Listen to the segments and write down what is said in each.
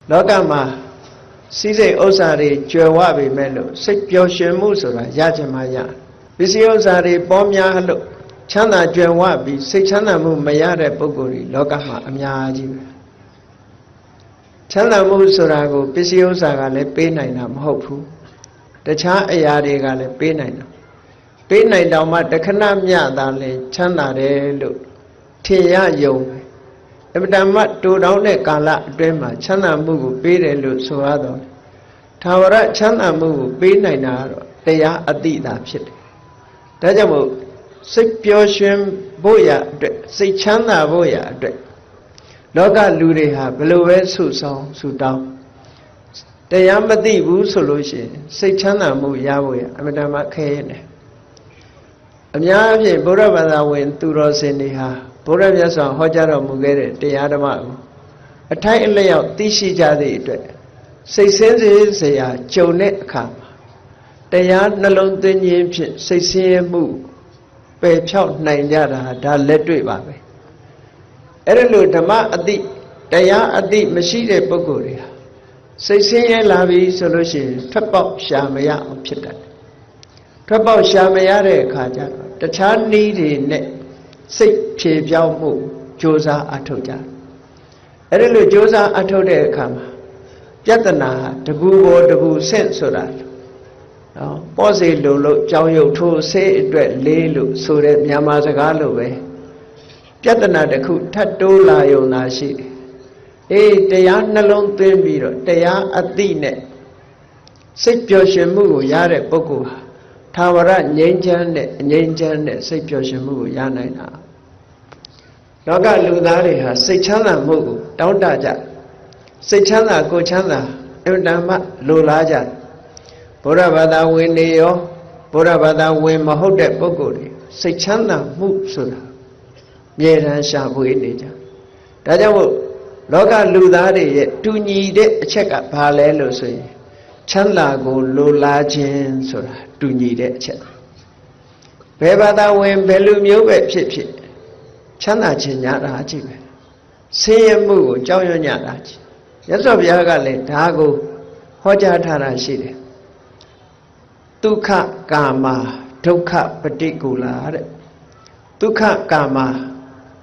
Lokama Sise Osari Jowabi Melo, Sik Yoshemu Sura, Yajamaya. Visi Osari Bomya Halo, Chana Jowabi, Sichana Mu Mayare Poguri, Lokama Amyaji. Chana Mu Surago, Visi Osaga le Penainam Hopu. The Cha Ayariga le Penainam. Penainam, the Kanam Yadale, Chana de Lu, Tia Yo. Every time to down the Kala Drema, Chana Mugu, Pere Lu Suado. Tawara Chana Mugu, Penainaro, they are a deed of shit. Tajamu, Sik Pioshim Boya, Sik Chana Boya, Loga Lureha, Belowe Susong, Sudam. They are Madi Wu solution, Sik Chana Mu Yahweh, Amadama Kane. Amya Boravada went to Rosiniha. Boravasa Hojaro Mugere, the Adama. A tight layout, Tishi Jadi. Say senses, say a Jonet Kam. They are Nalon Denim, say see mu. Pay chout nine yada, da letri babe. Erelu Dama Adi, they are Adi Machine Boguria. Say see a lavi solution, Trapop Shamaya of Chitat. Trapop Shamayare Kaja, the child needed net. Sik Che Jiao Mu, Josa Atoja. Erelu Josa Atode Kama. Jatana, the Bubo, the Bu sent so that. Posi Lulu, Jiao Yo to say it read Lilu, so that Yamazagalo way. Jatana, the Ku Tato Layo Nashi. Eh, they are Nalong Pimbiro, they are at the net. Sik Joshemu, Yare Boku. Tawara Nyanjan, Sik Joshemu, Yanina. Loga Ludari has Sichana Mugu, Down Daja. Sichana Gochana, Evdama, Lulaja. Boravada Wineo, Boravada Win Mahode Boguri, Sichana Muksura. Yeran Shabu India. Dajamu Loga Ludari, to need it, check up Palelo say. Chanla go Lulajin Sura. To need it. Bevada when Belum you web ship. Chana Chinyara Chive. Say mu, Joyo Yarach. Yes of Yagale, Dago, Hojatara Shide. Tuka Gama, Tuka particular. Tuka Gama.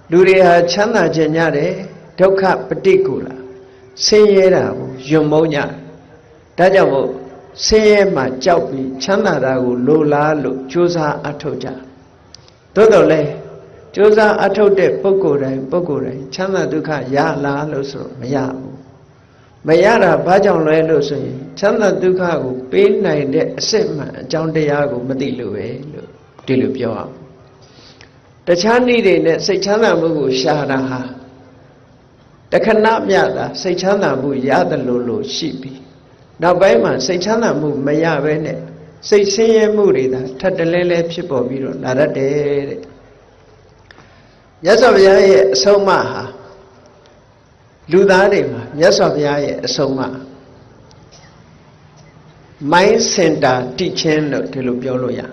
Luria Chana Janyare, Tuka particular. Say Yera, Yumonia. Dajawo. Say ma Jaupi, Chanarago, Lola, Josa Atoja. Dodole, Josa Atode, Bogore, Chana Duka, Yala, Loso, Mayabu. Mayara, Bajan Loso, Chana Duka, Pain Nine, Sema, John Deago, Madilue, Dilupio. The Chani de say Chana Mugu, Sharaha. The Kanab Yada, say Chana Mu Yada Lolo, Shipi. Now, by man, say Chana Mu Maya Vene, say Murida, Tatalele Pipo Biro, Nada de Yasavia Somaha Ludarima, Yasavia Soma Mind Center teaching Telupioloya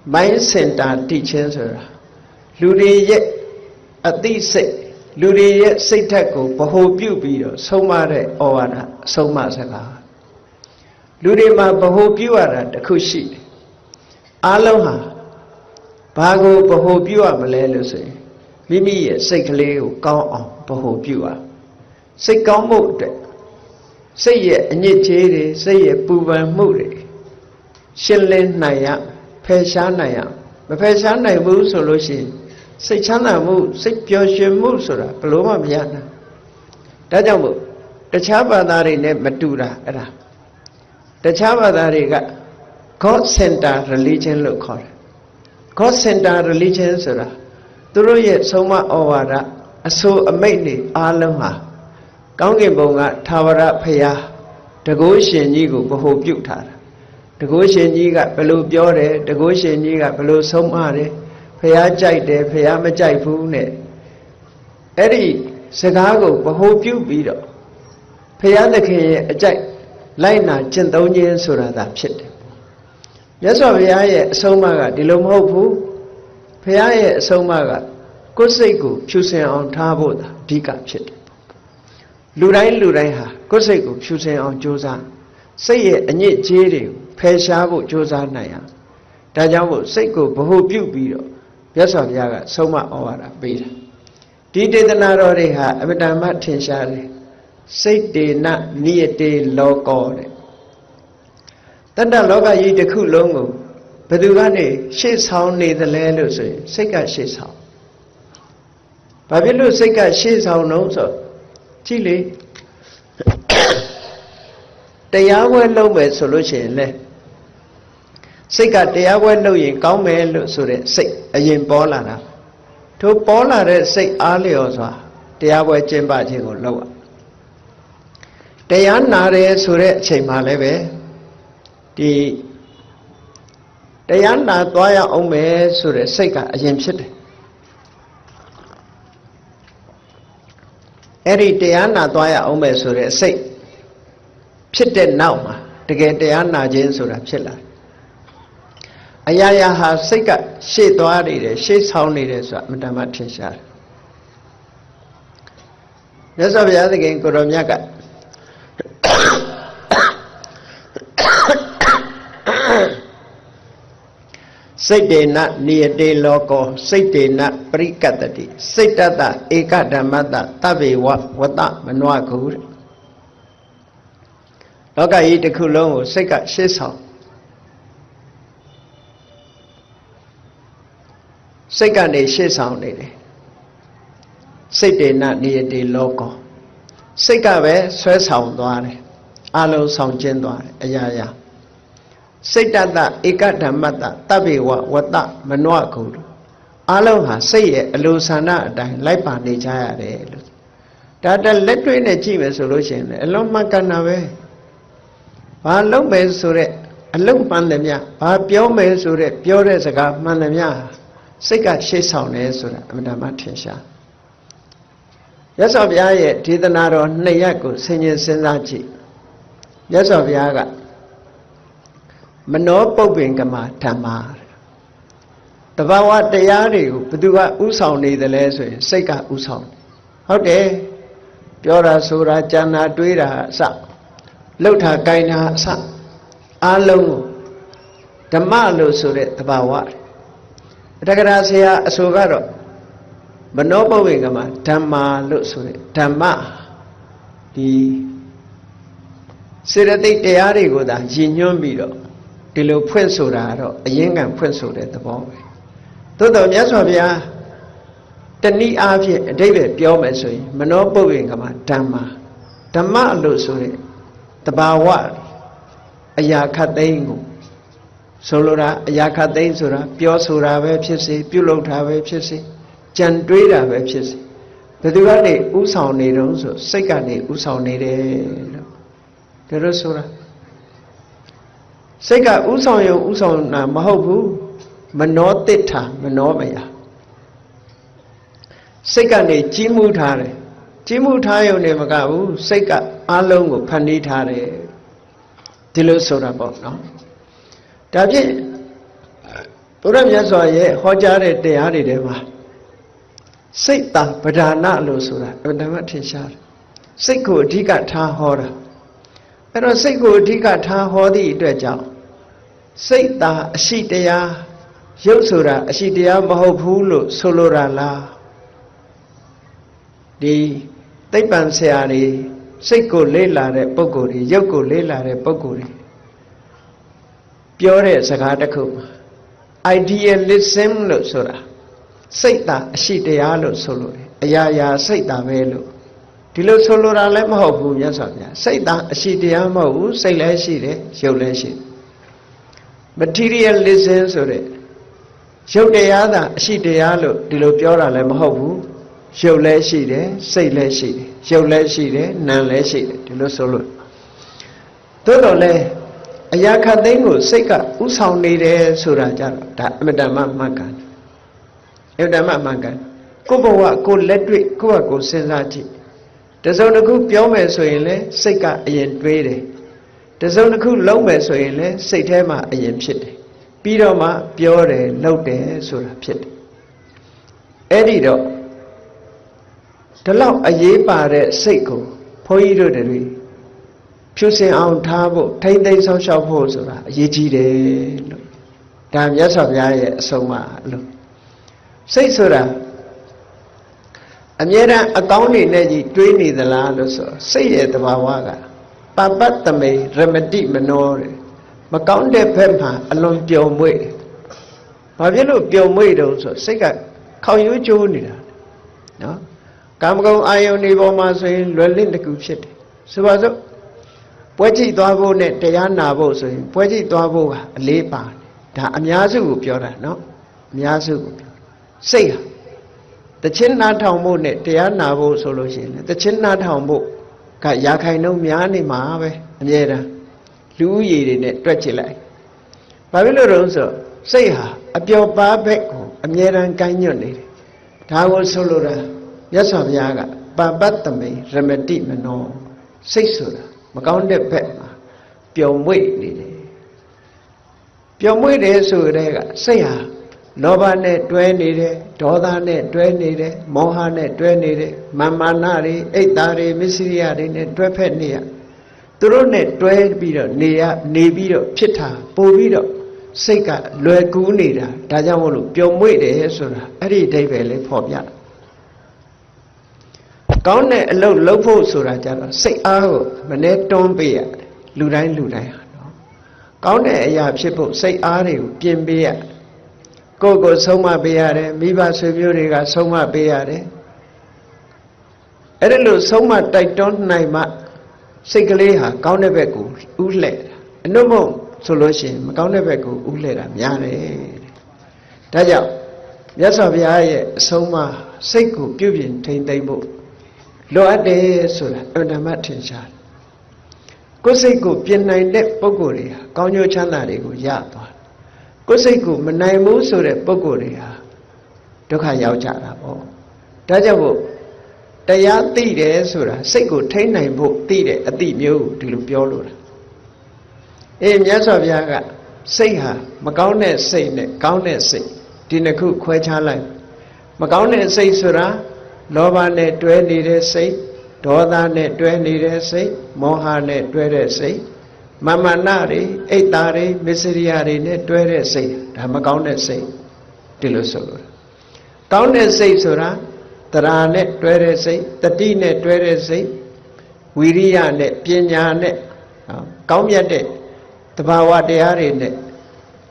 Mind Center teaching Sir Ludi yet at these say. Ludi yet say taco, Baho Bubio, Somare Oana, Somasaga. Ludi ma Baho Buara, the Kushi. Aloha Bago Baho Bua Malelo say. Mimi say Kaleo, go on, Baho Bua. Say Gomode. Say ye, and ye chede, say ye, Buba Muri. Shilin Naya, Peshanaya. The Peshanaya Mu solution. Say Chana Mu, Sik Pioshim Musura, Paloma Miana. Dajamu, the Chabadari ne Matura, era. The Chabadari got God Center religion look on. God Center religion, sir. Through yet Soma Ovara, a so a mainly Alama. Gangi Bonga, Tawara Paya, the Goshen Yigo, Boho Butar. The Goshen Yiga below Biore, the Goshen Yiga below Somare. Paya Jai, Payama Jai Pune. Eddie, Sagago, Baho Bubido. Paya the King, Jai, Lina, Gentonian Sura, that shit. Yes, of Yaya, Somaga, Dilom Hopu, Paya Somaga, Koseko, choosing on Taboda, Dika shit. လူတိုင်းဟာကိုယ်စိတ်ကိုဖြူစင်အောင်ကြိုးစားစိတ်ရဲ့အညစ်အကြေးတွေကိုဖယ်ရှားဖို့ကြိုးစားနိုင်ရဒါကြောင့်မို့စိတ်ကိုဗဟုပြုပြီးတော့မြတ်စွာဘုရားကဆုံးမဩဝါဒပေးတာဒီဒေသနာတော်တွေဟာအမတန်မှထင်ရှားတယ်စိတ်တေနနိယတေလောကောတဲ့တတ္တလောကကြီးတစ်ခုလုံးကိုဘယ်သူကနေရှေ့ဆောင်နေသလဲလို့ဆိုရင်စိတ်ကရှေ့ဆောင်ဘာဖြစ်လို့စိတ်ကရှေ့ဆောင်တော့ဆိုကြည့်လေတရားပွဲလုပ်မယ်ဆိုလို့ရှိရင်လေစိတ်ကတရားပွဲလုပ်ရင်ကောင်းမယ်လို့ဆိုတဲ့စိတ်အရင်ပေါ်လာတာထိုပေါ်လာတဲ့စိတ်အားလျော်စွာတရားပွဲကျင့်ပခြင်းကိုလုပ်ရတရားနာတယ်ဆိုတဲ့အချိန်မှလည်းပဲဒီတရားနာသွားရအောင်မယ်ဆိုတဲ့စိတ်ကအရင်ဖြစ်တယ်အဲ့ဒီတရားနာသွားရအောင်မယ်ဆိုတဲ့စိတ်ဖြစ်တဲ့နောက်မှာတကယ်တရားနာခြင်းဆိုတာဖြစ်လာအရာရာဟာစိတ်ကရှေ့သွားနေတယ်ရှေ့ဆောင်နေတယ်ဆိုတာအမှန်တမ်းထင်ရှားတယ်မြတ်စွာဘုရားသခင်ကိုရောမြတ်ကစိတ်တေနနိယတေလောကောစိတ်တေနပရိကတ္တိစိတ်တတဧကဓမ္မတသဗ္ဗေဝဝတ္တမနဝကုတဲ့လောကကြီးတစ်ခုလုံးကိုစိတ်ကရှေ့ဆောင်စိတ်ကနေရှေ့ဆောင်နေတယ်စိတ်တေနနိယတေလောကောစိတ်ကပဲဆွဲဆောင်သွားတယ်အလုံးဆောင်ကျင်းသွားတယ်အရာရာစိတ်တတဧကဓမ္မတသဗ္ဗေဝဝတ္တမနဝကုအလုံးဟာစိတ်ရဲ့အလိုဆန္ဒအတိုင်းလိုက်ပါနေကြရတယ်လို့ဒါတလက်တွေ့နဲ့ကြည့်မယ်ဆိုလို့ရှိရင်အလုံးမှန်ကန်တာပဲဘာလုံးမယ်ဆိုတဲ့အလုံးမှန်တယ်များဘာပြောမယ်ဆိုတဲ့ပြောတဲ့စကားမှန်တယ်များစိတ်ကရှေ့ဆောင်တယ်ဆိုတာအမှန်တမ်းထင်ရှားမြတ်စွာဘုရားရဲ့ဒေသနာတော်နှစ်ရပ်ကိုဆင်ခြင်စဉ်းစားကြည့်မြတ်စွာဘုရားကမနောပုပ္ပင်ကမဓမ္မာတဘာဝတရားတွေကိုဘယ်သူကဥဆောင်နေတယ်လဲဆိုရင်စိတ်ကဥဆောင်ဟုတ်တယ်ပြောတာဆိုတာကြံတာတွေးတာအစလှုပ်တာကိုင်တာအစအားလုံးကိုဓမ္မလို့ဆိုတဲ့တဘာဝတက္ကရာဆရာအဆိုကတော့မနောပုပ္ပင်ကမဓမ္မာလို့ဆိုတဲ့ဓမ္မဒီစေတသိက်တရားတွေကိုသာရည်ညွှန်းပြီးတော့ဒီလိုဖွင့်ဆိုတာတော့အရင်ကဖွင့်ဆိုတဲ့သဘောပဲသို့တော်မြတ်စွာဘုရားတနည်းအားဖြင့်အဓိပ္ပာယ်ပြောမယ်ဆိုရင်မနောပုပ္ပင်ကမဓမ္မာဓမ္မလို့ဆိုတဲ့တဘာဝအရာခတ်သိမ်းကိုဆိုလိုတာအရာခတ်သိမ်းဆိုတာပြောဆိုတာပဲဖြစ်စေပြုလုပ်တာပဲဖြစ်စေကြံတွေးတာပဲဖြစ်စေဘယ်သူကနေဥဆောင်နေတော့ဆိုစိတ်ကနေဥဆောင်နေတယ်လို့ဒါလို့ဆိုတာစိတ်ကဥဆောင်ရုံဥဆောင်တာမဟုတ်ဘူးမနောတိဋ္ဌာမနောမယစိတ်ကနေကြီးမှုထားတယ်ကြီးမှုထားရုံနဲ့မကဘူးစိတ်ကအလုံးကိုဖန်တီးထားတယ်ဒီလိုဆိုတာပေါ့နော်ဒါဖြင့်ဘုရားမြတ်စွာရဲ့ဟောကြားတဲ့တရားတွေထဲမှာစိတ်တံပဓာနလို့ဆိုတာအမှန်တမ်းထင်ရှားတယ်စိတ်ကိုအဓိကထားဟောတာအဲ့တော့စိတ်ကိုအဓိကထားဟောသည့်အတွက်ကြောင့်စိတ်သာအရှိတရားရုပ်ဆိုတာအရှိတရားမဟုတ်ဘူးလို့ဆိုလိုတာလားဒီသိပ္ပံဆရာတွေစိတ်ကိုလေ့လာတဲ့ပုဂ္ဂိုလ်တွေရုပ်ကိုလေ့လာတဲ့ပုဂ္ဂိုလ်တွေပြောတဲ့စကားတစ်ခု idealism လို့ဆိုတာစိတ်သာအရှိတရားလို့ဆိုလို့တယ်အရာရာစိတ်သာပဲလို့ဒီလိုဆိုလိုတာလည်းမဟုတ်ဘူးမြတ်စွာဘုရားစိတ်သာအရှိတရားမဟုတ်ဘူးစိတ်လည်းရှိတယ်ရုပ်လည်းရှိတယ် materialism ဆိုတဲ့ရုပ်တရားသာအရှိတရားလို့ဒီလိုပြောတာလည်းမဟုတ်ဘူးရုပ်လည်းရှိတယ်စိတ်လည်းရှိတယ်ရုပ်လည်းရှိတယ်နာမ်လည်းရှိတယ်ဒီလိုဆိုလို့သို့တော်လည်းအရာခတ်သိမ်းကိုစိတ်ကဥဆောင်နေတယ်ဆိုတာကြတော့ဒါအမတ္တမမှန်ကန်အမတ္တမမှန်ကန်ကိုယ့်ဘဝကိုယ်လက်တွေ့ကိုယ့်ဟာကိုယ်စဉ်းစားကြည့်တစုံတစ်ခုပြောမယ်ဆိုရင်လည်းစိတ်ကအရင်တွေးတယ်တစုံတစ်ခုလုပ်မယ်ဆိုရင်လည်းစိတ်ထဲမှာအရင်ဖြစ်တယ်ပြီးတော့မှပြောတယ်လုပ်တယ်ဆိုတာဖြစ်တယ်အဲ့ဒီတော့ဒီလောက်အရေးပါတဲ့စိတ်ကို ဘုန်းကြီးတို့တွေဖြူစင်အောင်ထားဖို့ထိမ့်သိမ်းဆောက်ရှောက်ဖို့ဆိုတာအရေးကြီးတယ်လို့ဒါမြတ်စွာဘုရားရဲ့အဆုံးအမလို့စိတ်ဆိုတာအမြဲတမ်းအကောင်းနေနဲ့ကြီးတွေးနေသလားလို့ဆိုစိတ်ရဲ့သဘာဝကပပတ္တမေရမတိမနောတဲ့မကောင်းတဲ့ဘက်မှာအလွန်ပျော်မွေ့ဘာဖြစ်လို့ပျော်မွေ့တုံးဆိုစိတ်ကခေါင်ရိုးကျိုးနေတာနော်ကာမဂုဏ်အာယုန်ဒီပေါ်မှာဆိုရင်လွယ်လင့်တကူဖြစ်တယ်ဆိုပါစို့ပွဲကြည့်သွားဖို့နဲ့တရားနာဖို့ဆိုရင်ပွဲကြည့်သွားဖို့ကအလေးပါတယ်ဒါအများစုကိုပြောတာနော်အများစုကိုပြောစိတ်ဟာတခြင်းနာထောင်ဖို့နဲ့တရားနာဖို့ဆိုလို့ရှိရင်တခြင်းနာထောင်ဖို့ကရာခိုင်နှုန်းများနေမှာပဲအမြဲတမ်းလူဦးရေတွေနဲ့တွက်ကြည့်လိုက်ဘာဖြစ်လို့လဲဆိုစိတ်ဟာအပျော်ပါးဘက်ကိုအမြဲတမ်းကိုင်းညွတ်နေတယ်ဒါကိုဆိုလိုတာမြတ်စွာဘုရားကပပတ္တမေရမတိမနောစိတ်ဆိုတာမကောင်းတဲ့ဘက်မှာပျော်မွေ့နေတယ်ပျော်မွေ့တယ်ဆိုတဲ့ကစိတ်ဟာလောဘနဲ့တွဲနေတယ်ဒေါသနဲ့တွဲနေတယ်မောဟနဲ့တွဲနေတယ်မာမာနတွေအိတ်သားတွေမစ္စရိယတွေနဲ့တွဲဖက်နေရသူတို့နဲ့တွဲပြီးတော့နေပြီးတော့ဖြစ်တာပို့ပြီးတော့စိတ်ကလွယ်ကူးနေတာဒါကြောင့်မို့လို့ပျော်မွေ့တယ်ဆိုတာအဲ့ဒီအဓိပ္ပာယ်လေးဖော်ပြကောင်းတဲ့အလုပ်လုပ်ဖို့ဆိုတာကြတော့စိတ်အားကိုမနဲ့တွန်းပေးရတယ်လူတိုင်းဟာနော်ကောင်းတဲ့အရာဖြစ်ဖို့စိတ်အားတွေကိုပြင်ပေးရကိုယ်ဆုံးမပေးရတယ်မိဘဆွေမျိုးတွေကဆုံးမပေးရတယ်အဲ့ဒါလို့ဆုံးမတိုက်တွန်းနိုင်မှစိတ်ကလေးဟာကောင်းတဲ့ဘက်ကိုဥလှဲ့အနှုတ်မဟုတ်ဆိုလို့ရှိရင်မကောင်းတဲ့ဘက်ကိုဥလှဲ့တာများတယ်ဒါကြောင့်မြတ်စွာဘုရားရဲ့အဆုံးအမစိတ်ကိုပြုပြင်ထိန်းသိမ်းဖို့လိုအပ်တယ်ဆိုတာအမှန်တမ်းထင်ရှားတယ်ကိုယ်စိတ်ကိုပြင်နိုင်တဲ့ပုဂ္ဂိုလ်တွေဟာကောင်းကျိုးချမ်းသာတွေကိုရသွားကိုယ်စိတ်ကိုမနိုင်ဘူးဆိုတဲ့ပုဂ္ဂိုလ်တွေဟာဒုက္ခရောက်ကြတာပေါ့ဒါကြောင့်မို့တရားသိတယ်ဆိုတာစိတ်ကိုထိန်းနိုင်ဖို့သိတဲ့အသိမျိုးဒီလိုပြောလို့တာမြတ်စွာဘုရားကစိတ်ဟာမကောင်းတဲ့စိတ်နဲ့ကောင်းတဲ့စိတ်ဒီနှစ်ခုခွဲခြားလိုက်မကောင်းတဲ့စိတ်ဆိုတာလောဘနဲ့တွဲနေတဲ့စိတ်ဒေါသနဲ့တွဲနေတဲ့စိတ်မောဟနဲ့တွဲတဲ့စိတ်မာမာနတွေအိတ်သားတွေမစ္စရိယတွေနဲ့တွဲတဲ့စိတ်ဒါမကောင်းတဲ့စိတ်ဒီလိုဆိုလို့ကောင်းတဲ့စိတ်ဆိုတာတရာနဲ့တွဲတဲ့စိတ်တတိနဲ့တွဲတဲ့စိတ်ဝိရိယနဲ့ပညာနဲ့ကောင်းမြတ်တဲ့တဘာဝတရားတွေနဲ့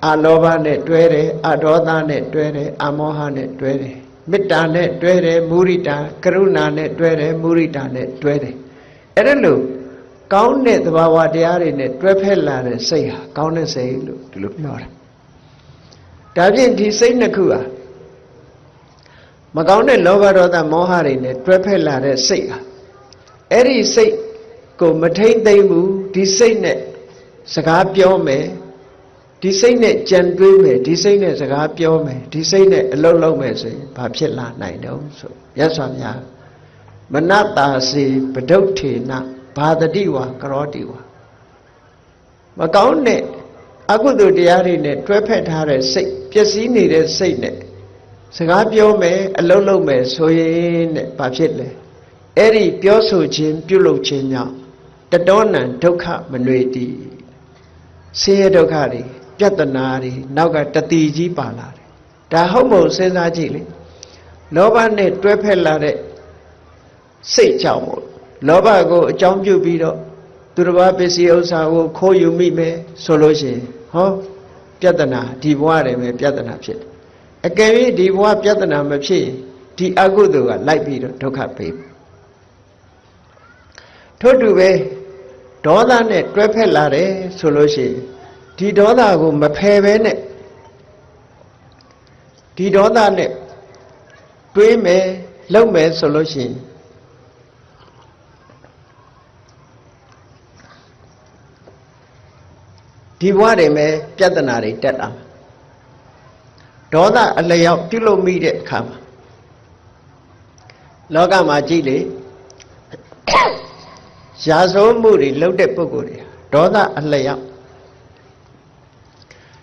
အလောဘနဲ့တွဲတယ်အဒေါသနဲ့တွဲတယ်အမောဟနဲ့တွဲတယ်မေတ္တာနဲ့တွဲတယ်မုရိဒာကရုဏာနဲ့တွဲတယ်မုရိဒာနဲ့တွဲတယ်အဲ့ဒါလို့ကောင်းတဲ့သဘာဝတရားတွေနဲ့တွဲဖက်လာတဲ့စိတ်ဟာကောင်းတဲ့စိတ်လို့ဒီလိုပြောတာဒါဖြင့်ဒီစိတ်နှစ်ခုဟာမကောင်းတဲ့လောဘဒေါသမောဟတွေနဲ့တွဲဖက်လာတဲ့စိတ်ဟာအဲ့ဒီစိတ်ကိုမထိမ့်သိမ့်ဘူးဒီစိတ်နဲ့စကားပြောမယ်ဒီစိတ်နဲ့ကြံတွေးမယ်ဒီစိတ်နဲ့စကားပြောမယ်ဒီစိတ်နဲ့အလုပ်လုပ်မယ်ဆိုရင်ဘာဖြစ်လာနိုင်တော့ဆိုရသော်များမနတာစီပဒုဋ္ဌေနဘာတတိဝါကရောတိဝါမကောင်းတဲ့အကုသိုလ်တရားတွေနဲ့တွဲဖက်ထားတဲ့စိတ်ပျက်စီးနေတဲ့စိတ်နဲ့စကားပြောမယ်အလုပ်လုပ်မယ်ဆိုရင်တဲ့ဘာဖြစ်လဲအဲ့ဒီပြောဆိုခြင်းပြုလုပ်ခြင်းကြောင့်တတောနံဒုက္ခမနွေတိဆင်းရဲဒုက္ခတွေပြဿနာတွေနောက်ကတတိကြီးပါလာတယ်ဒါဟုတ်မဟုတ်စဉ်းစားကြည့်လေလောဘနဲ့တွဲဖက်လာတဲ့စိတ်ကြောင့်မို့လောဘကိုအကြောင်းပြုပြီးတော့သူတစ်ပါးပစ္စည်းဥစ္စာကိုခိုးယူမိမယ်ဆိုလို့ရှိရင်ဟောပြဿနာဒီဘဝတည်းပဲပြဿနာဖြစ်တယ်အကယ်၍ဒီဘဝပြဿနာမဖြစ်ရင်ဒီအကုသိုလ်ကလိုက်ပြီးတော့ဒုက္ခပေးထို့တူပဲဒေါသနဲ့တွဲဖက်လာတယ်ဆိုလို့ရှိရင်ဒီဒေါသကိုမဖယ်ပဲနဲ့ဒီဒေါသနဲ့တွေးမယ်လုပ်မယ်ဆိုလို့ရှိရင်ဒီဘဝတွေမှာပြဿနာတွေတက်လာဒေါသအလျောက်ပြုလုပ်မိတဲ့အခါမှာလောကမှာကြည့်လေရာဇဝမှုတွေလုပ်တဲ့ပုဂ္ဂိုလ်တွေဒေါသအလျောက်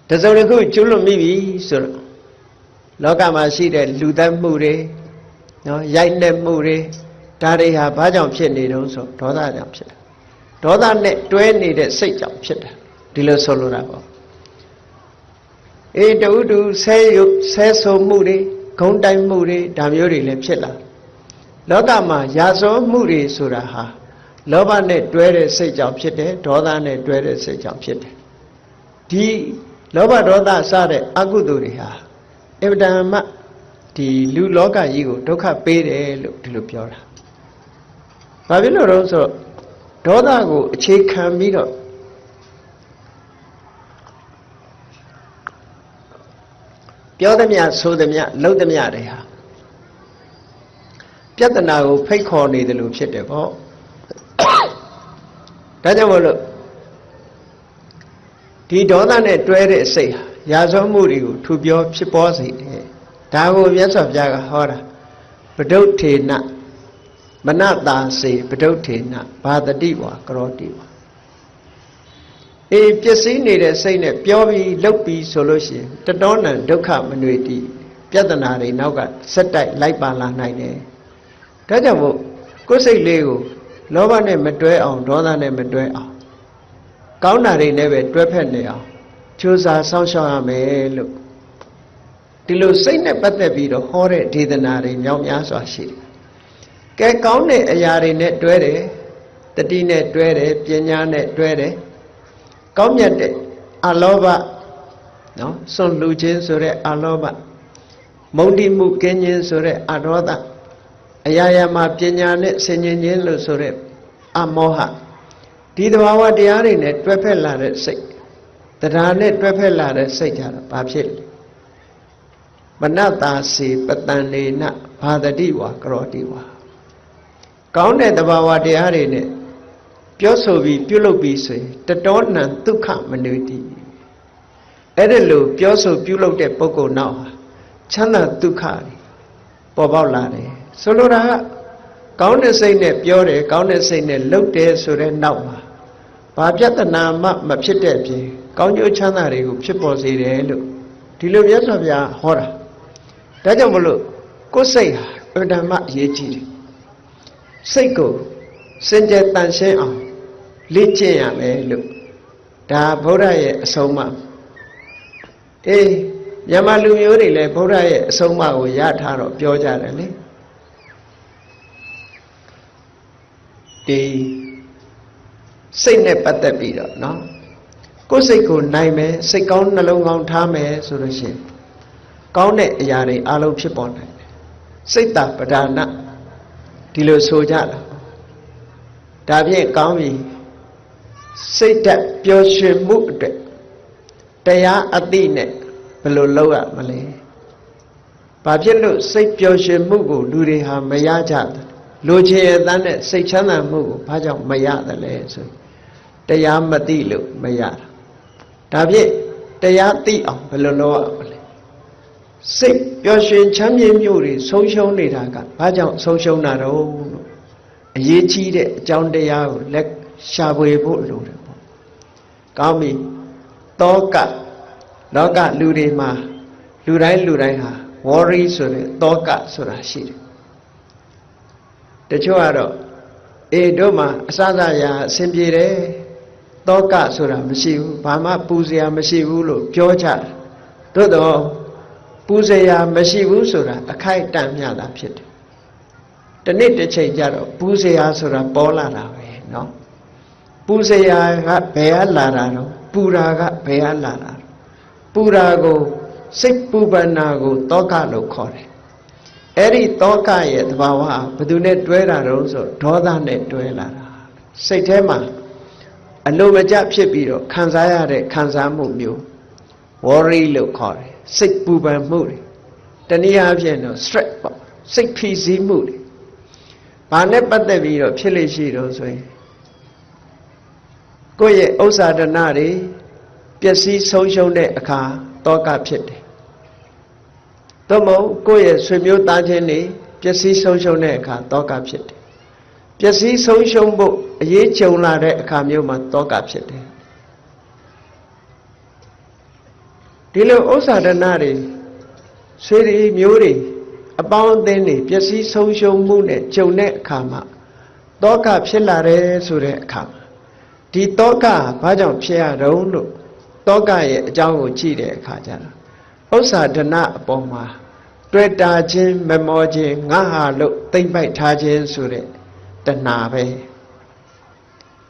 တစုံတစ်ခုကျွလွန်မိပြီဆိုတော့လောကမှာရှိတဲ့လူသတ်မှုတွေနော်ရိုက်နှက်မှုတွေ ဒါတွေဟာဘာကြောင့်ဖြစ်နေတုံးဆိုဒေါသကြောင့်ဖြစ်တယ်ဒေါသနဲ့တွဲနေတဲ့စိတ်ကြောင့်ဖြစ်တယ်ဒီလိုဆိုလိုတာပေါ့တူတူဆဲဆိုမှုတွေဂုံတိုင်မှုတွေဒါမျိုးတွေလည်းဖြစ်လာလောကမှာရာဇဝမှုတွေဆိုတာဟာလောဘနဲ့တွဲတဲ့စိတ်ကြောင့်ဖြစ်တယ်ဒေါသနဲ့တွဲတဲ့စိတ်ကြောင့်ဖြစ်တယ်ဒီလောဘဒေါသစတဲ့အကုသိုလ်တွေဟာအဗ္ဗဒံမဒီလူလောကကြီးကိုဒုက္ခပေးတယ်လို့ဒီလိုပြောတာဘာဖြစ်လို့လဲဆိုတော့ဒေါသကိုအခြေခံပြီးတော့ပြောသမျှဆိုသမျှလုပ်သမျှတွေဟာပြဿနာကိုဖိတ်ခေါ်နေတယ်လို့ဖြစ်တယ်ပေါ့ဒါကြောင့်မို့လို့ဒီဒေါသနဲ့တွဲတဲ့စိတ်ဟာရာဇဝမှုတွေကိုထူပြောဖြစ်ပေါ်စေတယ်ဒါကိုမြတ်စွာဘုရားကဟောတာပဒုဋ္ဌေနမနတာစေပဒုဋ္ဌေနဘာတတိဝါကရောတိဝါပျက်စီးနေတဲ့စိတ်နဲ့ပြောပြီးလုပ်ပြီးဆိုလို့ရှိရင်တတောနံဒုက္ခမနွေတိပြဿနာတွေနောက်ကဆက်တိုက်လိုက်ပါလာနိုင်တယ်ဒါကြောင့်မို့ကိုယ်စိတ်လေးကိုလောဘနဲ့မတွဲအောင်ဒေါသနဲ့မတွဲအောင်ကောင်းတာတွေနဲ့ပဲတွဲဖက်နေအောင်ကြိုးစားစောင့်ရှောက်ရမယ်လို့ဒီလိုစိတ်နဲ့ပတ်သက်ပြီးတော့ဟောတဲ့ဒေသနာတွေမြောက်များစွာရှိတယ်ကဲကောင်းတဲ့အရာတွေနဲ့တွဲတယ်တတိနဲ့တွဲတယ်ပညာနဲ့တွဲတယ်ကောင်းမြတ်တဲ့အလောဘနော်စွန့်လူခြင်းဆိုတဲ့အလောဘမုန်းတိမှုကင်းခြင်းဆိုတဲ့အဒေါသအရာရာမှာပညာနဲ့ဆင်ញင်ခြင်းလို့ဆိုတဲ့အမောဟဒီသဘာဝတရားတွေနဲ့တွဲဖက်လာတဲ့စိတ်တရားနဲ့တွဲဖက်လာတဲ့စိတ်ကြတော့ဘာဖြစ်လဲမနတာစီပတန်နေနဘာတတိဝါကရောတိဝါကောင်းတဲ့သဘာဝတရားတွေနဲ့ပြောဆိုပြီးပြုလုပ်ပြီးဆိုရင်တတောနံဒုက္ခမနွေတိအဲ့ဒါလို့ပြောဆိုပြုလုပ်တဲ့ပုဂ္ဂိုလ်နောက်ဟာချမ်းသာဒုက္ခပေါ်ပေါက်လာတယ်ဆိုလိုတာကကောင်းတဲ့စိတ်နဲ့ပြောတယ်ကောင်းတဲ့စိတ်နဲ့လုပ်တယ်ဆိုတဲ့နောက်မှာဘာပြဿနာမှမဖြစ်တဲ့အပြင်ကောင်းကျိုးချမ်းသာတွေကိုဖြစ်ပေါ်စေတယ်လို့ဒီလိုမြတ်စွာဘုရားဟောတာဒါကြောင့်မလို့ကိုယ်စိတ်ဟာအဓမ္မအရေးကြီးတယ်စိတ်ကိုစင်ကြယ်တန်ရှင်းအောင်လေ့ကျင့်ရမယ်လို့ဒါဗုဒ္ဓရဲ့အဆုံးအမမြန်မာလူမျိုးတွေလည်းဗုဒ္ဓရဲ့အဆုံးအမကိုရထားတော့ပြောကြတယ်လေဒီစိတ်နဲ့ပတ်သက်ပြီးတော့เนาะကိုယ်စိတ်ကိုနိုင်မယ်စိတ်ကောင်းနှလုံးကောင်းထားမယ်ဆိုလို့ရှိရင်ကောင်းတဲ့အရာတွေအလုံးဖြစ်ပေါ်နိုင်တယ်စိတ်တပဒါနဒီလိုဆိုကြတာဒါဖြင့်ကောင်းပြီစိတ်ဓာတ်ပျော်ရွှင်မှုအတွက်တရားအသိနဲ့ဘယ်လိုလုပ်ရမလဲဘာဖြစ်လို့စိတ်ပျော်ရွှင်မှုကိုလူတွေဟာမရကြဘူးလိုချင်ရတဲ့နဲ့စိတ်ချမ်းသာမှုကိုဘာကြောင့်မရတယ်လဲဆိုတရားမသိလို့မရတာဒါဖြင့်တရားသိအောင်ဘယ်လိုလုပ်ရမလဲစိတ်ပျော်ရွှင်ချမ်းမြေ့မှုတွေဆုံးရှုံးနေတာကဘာကြောင့်ဆုံးရှုံးတာတော့လို့အရေးကြီးတဲ့အကြောင်းတရားကိုလက်ရှာဖွေဖို့လိုတယ်ပေါ့ကောင်းပြီတောကလောကလူတွေမှာလူတိုင်းဟာ worry ဆိုတဲ့တောကဆိုတာရှိတယ်တချို့ကတော့တို့မှာအစစရာအဆင်ပြေတယ်တောကဆိုတာမရှိဘူးဘာမှပူစရာမရှိဘူးလို့ပြောကြတယ်သို့တော့ပူစရာမရှိဘူးဆိုတာအခိုက်အတန့်မျှတာဖြစ်တယ်တနေ့တစ်ချိန်ကျတော့ပူစရာဆိုတာပေါ်လာတာပဲเนาะပူစရာကဘယ်ကလာတာတော့ပူတာကဘယ်ကလာတာပူတာကိုစိတ်ပူပန်တာကိုတောကလို့ခေါ်တယ်အဲ့ဒီတောကရဲ့သဘာဝဘယ်သူနဲ့တွဲတာတော့ဆိုဒေါသနဲ့တွဲလာတာစိတ်ထဲမှာအလိုမကျဖြစ်ပြီးတော့ခံစားရတဲ့ခံစားမှုမျိုး worry လို့ခေါ်တယ်စိတ်ပူပန်မှုတွေတနည်းအားဖြင့်တော့ stress ပေါ့စိတ်ဖိစီးမှုတွေဘာနဲ့ပတ်သက်ပြီးတော့ဖြစ်လို့ရှိတော့ဆိုရင်ကိုယ့်ရဲ့ဥစ္စာဒနာတွေပျက်စီးဆုံးရှုံးတဲ့အခါတောကဖြစ်တယ်သို့မဟုတ်ကိုယ့်ရဲ့ဆွေမျိုးသားချင်းတွေပျက်စီးဆုံးရှုံးတဲ့အခါတောကဖြစ်တယ်ပျက်စီးဆုံးရှုံးဖို့အရေးကြုံလာတဲ့အခါမျိုးမှာတောကဖြစ်တယ်ဒီလိုဥစ္စာဒနာတွေဆွေတွေမျိုးတွေ အပေါင်းအသင်းတွေပျက်စီးဆုံးရှုံးမှုနဲ့ကြုံတဲ့အခါမှာတောကဖြစ်လာတယ်ဆိုတဲ့အခါဒီတောကဘာကြောင့်ဖြစ်ရတော့လို့တောကရဲ့အကြောင်းကိုကြည့်တဲ့အခါကျတော့ဥစ္စာဒနာအပေါ်မှာတွေ့တာချင်းမမောခြင်းငါဟာလို့သိမ့်ပိုက်ထားခြင်းဆိုတဲ့တဏှာပဲ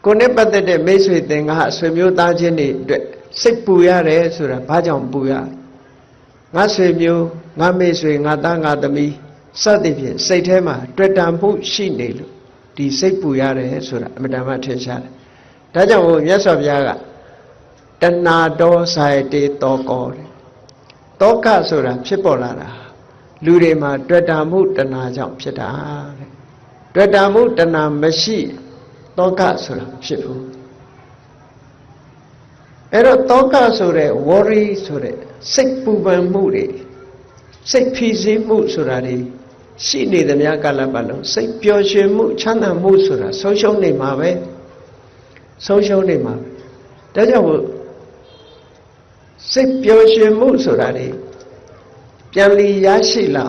ကိုယ်နဲ့ပတ်သက်တဲ့မိတ်ဆွေသင်္ကာဆွေမျိုးသားချင်းတွေအတွက်စိတ်ပူရတယ်ဆိုတာဘာကြောင့်ပူရငါဆွေမျိုးငါမိတ်ဆွေငါသားငါသမီးစသဖြင့်စိတ်ထဲမှာတွေ့တာမှုရှိနေလို့ဒီစိတ်ပူရတယ်ဆိုတာအမှန်တမ်းထင်ရှားတယ်ဒါကြောင့်ဘုရားမြတ်စွာဘုရားကတဏှာတောဆိုင်တေတောကောတဲ့တောကဆိုတာဖြစ်ပေါ်လာတာလူတွေမှာတွေ့တာမှုတဏှာကြောင့်ဖြစ်တာတဲ့တွေ့တာမှုတဏှာမရှိတောကဆိုတာဖြစ်ဘူးအဲ့တော့တောကဆိုတဲ့ worry ဆိုတဲ့စိတ်ပူပန်မှုတွေစိတ်ဖိစီးမှုဆိုတာတွေရှိနေသမျှကာလပတ်လုံးစိတ်ပျော်ရွှင်မှုချမ်းသာမှုဆိုတာဆုံးရှုံးနေမှာပဲဆုံးရှုံးနေမှာဒါကြောင့်စိတ်ပျော်ရွှင်မှုဆိုတာတွေပြန်လီရရှိလာ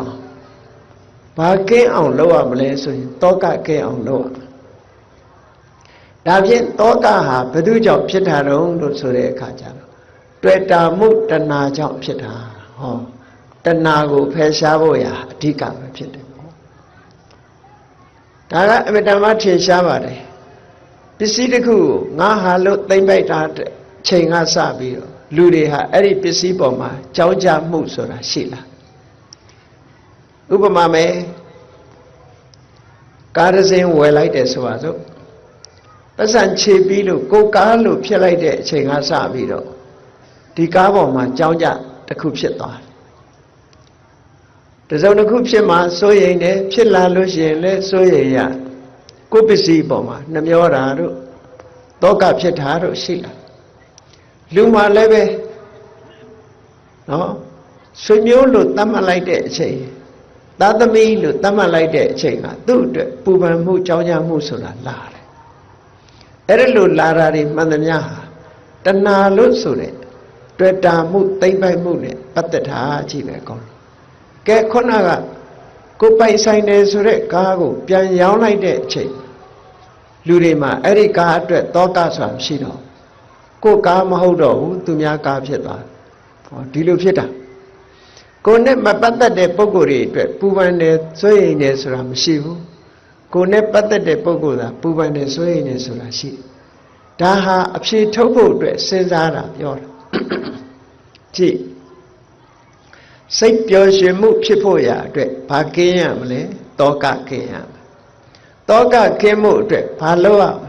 ဘာကင်းအောင်လုပ်ရမလဲဆိုရင်တောကကင်းအောင်လုပ်ရမယ်ဒါဖြင့်တောကဟာဘယ်သူကြောင့်ဖြစ်တာတုံးလို့ဆိုတဲ့အခါကျတော့တွေ့တာမှုတဏှာကြောင့်ဖြစ်တာဟောတဏှာကိုဖယ်ရှားဖို့ရာအဓိကပဲဖြစ်တယ်ပေါ့ဒါကအမြဲတမ်းထင်ရှားပါတယ်ပစ္စည်းတစ်ခုကိုငါဟာလို့သိမ့်ပိုက်တာချိန်ကစပြီးတော့လူတွေဟာအဲ့ဒီပစ္စည်းပေါ်မှာကြောင်းကြမှုဆိုတာရှိလာဥပမာမယ်ကားတစ်စင်းဝယ်လိုက်တယ်ဆိုပါစို့ပတ်စံခြေပြီးလို့ကိုကားလို့ဖြစ်လိုက်တဲ့အချိန်ကစပြီးတော့ဒီကားပေါ်မှာကြောင်းကြတစ်ခုဖြစ်သွားတယ်တစုံတစ်ခုဖြစ်မှစိုးရိမ်တယ်ဖြစ်လာလို့ရှိရင်လည်းစိုးရိမ်ရကိုပစ္စည်းပေါ်မှာနှမျောတာတို့တောကဖြစ်တာတို့ရှိလာလူမှလည်းပဲနော်ဆွေမျိုးလို့သတ်မှတ်လိုက်တဲ့အချိန်သားသမီးလို့သတ်မှတ်လိုက်တဲ့အချိန်ကသူ့အတွက်ပူပန်မှုကြောင်းကြမှုဆိုတာလာတယ်အဲ့ဒါလို့လာတာတွေမှန်သမျှဟာတဏှာလို့ဆိုတဲ့တွေ့တာမှုသိမ့်ပိုက်မှုနဲ့ပတ်သက်တာကြည့်ပဲကောင်းကဲခုနကကိုပိုင်ဆိုင်တယ်ဆိုတဲ့ကားကိုပြန်ရောင်းလိုက်တဲ့အချိန်လူတွေမှာအဲ့ဒီကားအတွက်တောကဆိုတာမရှိတော့ကိုကားမဟုတ်တော့ဘူးသူများကားဖြစ်သွားဟောဒီလိုဖြစ်တာကိုနဲ့မပတ်သက်တဲ့ပုဂ္ဂိုလ်တွေအတွက်ပူပန်တယ်စိုးရိမ်တယ်ဆိုတာမရှိဘူးကိုနဲ့ပတ်သက်တဲ့ပုဂ္ဂိုလ်သာပူပန်တယ်စိုးရိမ်တယ်ဆိုတာရှိဒါဟာအဖြေထုတ်ဖို့အတွက်စဉ်းစားတာပြောတာကြည့်စိတ်ပျော်ရွှင်မှုဖြစ်ဖို့ရာအတွက်ဘာကင်းရမလဲတောကကင်းရမယ်တောကကင်းမှုအတွက်ဘာလုပ်ရမလဲ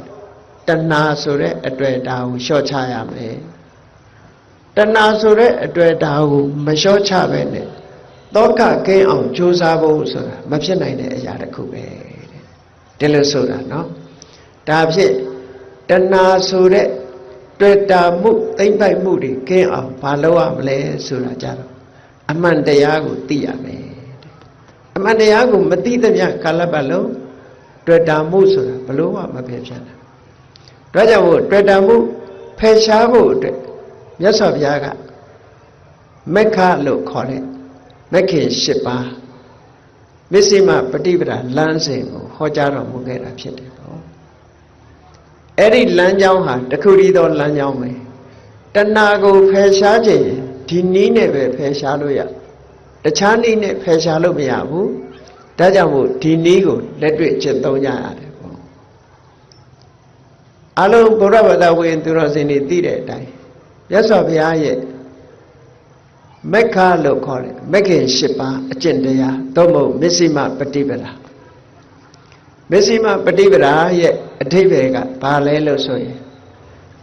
တဏှာဆိုတဲ့အတွေ့အတာကိုလျှော့ချရမယ်တဏှာဆိုတဲ့အတွေ့အတာကိုမလျှော့ချပဲနဲ့တောကကင်းအောင်ကြိုးစားဖို့ဆိုတာမဖြစ်နိုင်တဲ့အရာတစ်ခုပဲဒီလိုဆိုတာနော်ဒါဖြင့်တဏှာဆိုတဲ့တွေ့တာမှုသိမ့်ပိုက်မှုတွေကင်းအောင်ဘာလုပ်ရမလဲဆိုတာကြတော့အမှန်တရားကိုသိရမယ်အမှန်တရားကိုမသိသမျှကာလပတ်လုံးတွေ့တာမှုဆိုတာဘလို့မှမဖယ်ဖြစ်နိုင်ဒါကြောင့်မို့တွေ့တာမှုဖယ်ရှားဖို့အတွက်မြတ်စွာဘုရားကမက္ခလို့ခေါ်တဲ့မက္ခေ၈ပါးမစ္စည်းမပฏิပဒါလမ်းစဉ်ကိုဟောကြားတော်မူခဲ့တာဖြစ်တယ်ပေါ့အဲ့ဒီလမ်းကြောင်းဟာတခုတည်းသောလမ်းကြောင်းပဲတဏှာကိုဖယ်ရှားခြင်းဒီနည်းနဲ့ပဲဖယ်ရှားလို့ရတခြားနည်းနဲ့ဖယ်ရှားလို့မရဘူးဒါကြောင့်မို့ဒီနည်းကိုလက်တွေ့ကျင့်သုံးကြရတယ်ပေါ့အလုံးဘုရားဘာသာဝင်သူတော်စင်တွေသိတဲ့အတိုင်းမြတ်စွာဘုရားရဲ့မက္ခလို့ခေါ်တယ်မက္ခေ၈ပါးအကျင့်တရားသို့မဟုတ်မစ္စည်းမပฏิပဒါမစ္စည်းမပฏิပဒါရဲ့အဓိပ္ပာယ်ကဘာလဲလို့ဆိုရင်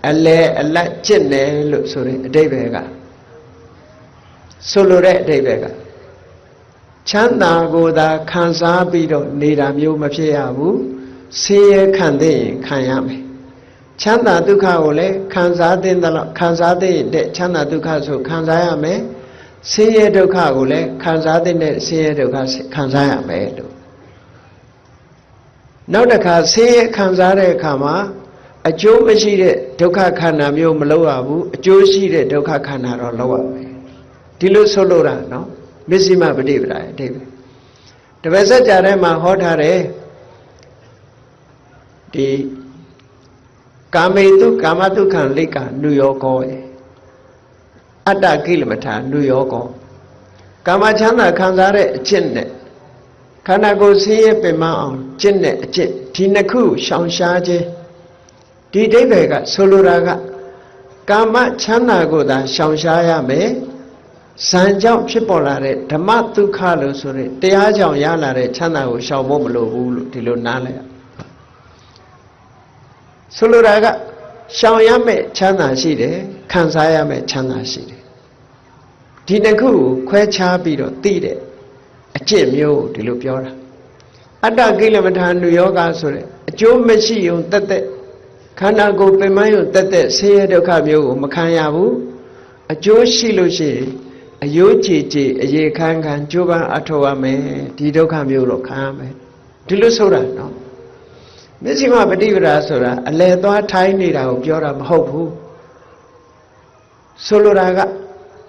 အလဲအလတ်ကျင့်တယ်လို့ဆိုတဲ့အဓိပ္ပာယ်ကဆိုလိုတဲ့အဓိပ္ပာယ်ကချမ်းသာကိုသာခံစားပြီးတော့နေတာမျိုးမဖြစ်ရဘူးဆင်းရဲခံသိရင်ခံရမယ်ချမ်းသာဒုက္ခကိုလည်းခံစားသိတဲ့လောက်ခံစားသိတဲ့ချမ်းသာဒုက္ခဆိုခံစားရမယ်ဆင်းရဲဒုက္ခကိုလည်းခံစားတဲ့ဆင်းရဲဒုက္ခခံစားရမယ်လို့နောက်တစ်ခါဆင်းရဲခံစားတဲ့အခါမှာအကျိုးမရှိတဲ့ဒုက္ခခန္ဓာမျိုးမလုပ်ရဘူးအကျိုးရှိတဲ့ဒုက္ခခန္ဓာတော့လုပ်ရမယ်ဒီလိုဆိုလိုတာနော်မစ္စည်းမပฏิပဒါရဲ့အဓိပ္ပာယ် တပည့်ဆက်ကြတဲ့မှာဟောထားတယ်ဒီကာမေတုကာမတုခံလိကနုယောကောအတ္တကိလမထာနုယောကောကာမချမ်းသာခံစားတဲ့အကျင့်နဲ့ခန္ဓာကိုယ်ဆင်းရဲပင်မအောင်ကျင့်တဲ့အကျင့်ဒီနှစ်ခုရှောင်ရှားခြင်းဒီအဓိပ္ပာယ်ကဆိုလိုတာကကာမချမ်းသာကိုသာရှောင်ရှားရမယ်ဇံကြောင့်ဖြစ်ပေါ်လာတဲ့ဓမ္မဒုက္ခလို့ဆိုတဲ့တရားကြောင့်ရလာတဲ့ချမ်းသာကိုရှောင်ဖို့မလိုဘူးလို့ဒီလိုနားလည်ရဆိုလိုတာကရှောင်ရမယ့်ချမ်းသာရှိတယ်ခံစားရမယ့်ချမ်းသာရှိတယ်ဒီနှစ်ခုကိုခွဲခြားပြီးတော့သိတဲ့အကျင့်မျိုးဒီလိုပြောတာအတ္တကိလမထာနုယောဂဆိုတဲ့အကျိုးမရှိုံတက်တက်ခန္ဓာကိုယ်ပင်မယုံတက်တက်ဆင်းရဲဒုက္ခမျိုးကိုမခံရဘူးအကျိုးရှိလို့ရှိရင်အယိုးကြည်ကြည်အရေခမ်းခမ်းကြိုးပမ်းအထောက်ရမယ်ဒီဒုက္ခမျိုးတော့ခံရမယ်ဒီလိုဆိုတာနော်မျက်စိမှပฏิပဒါဆိုတာအလယ်သွားထိုင်းနေတာကိုပြောတာမဟုတ်ဘူးဆိုလိုတာက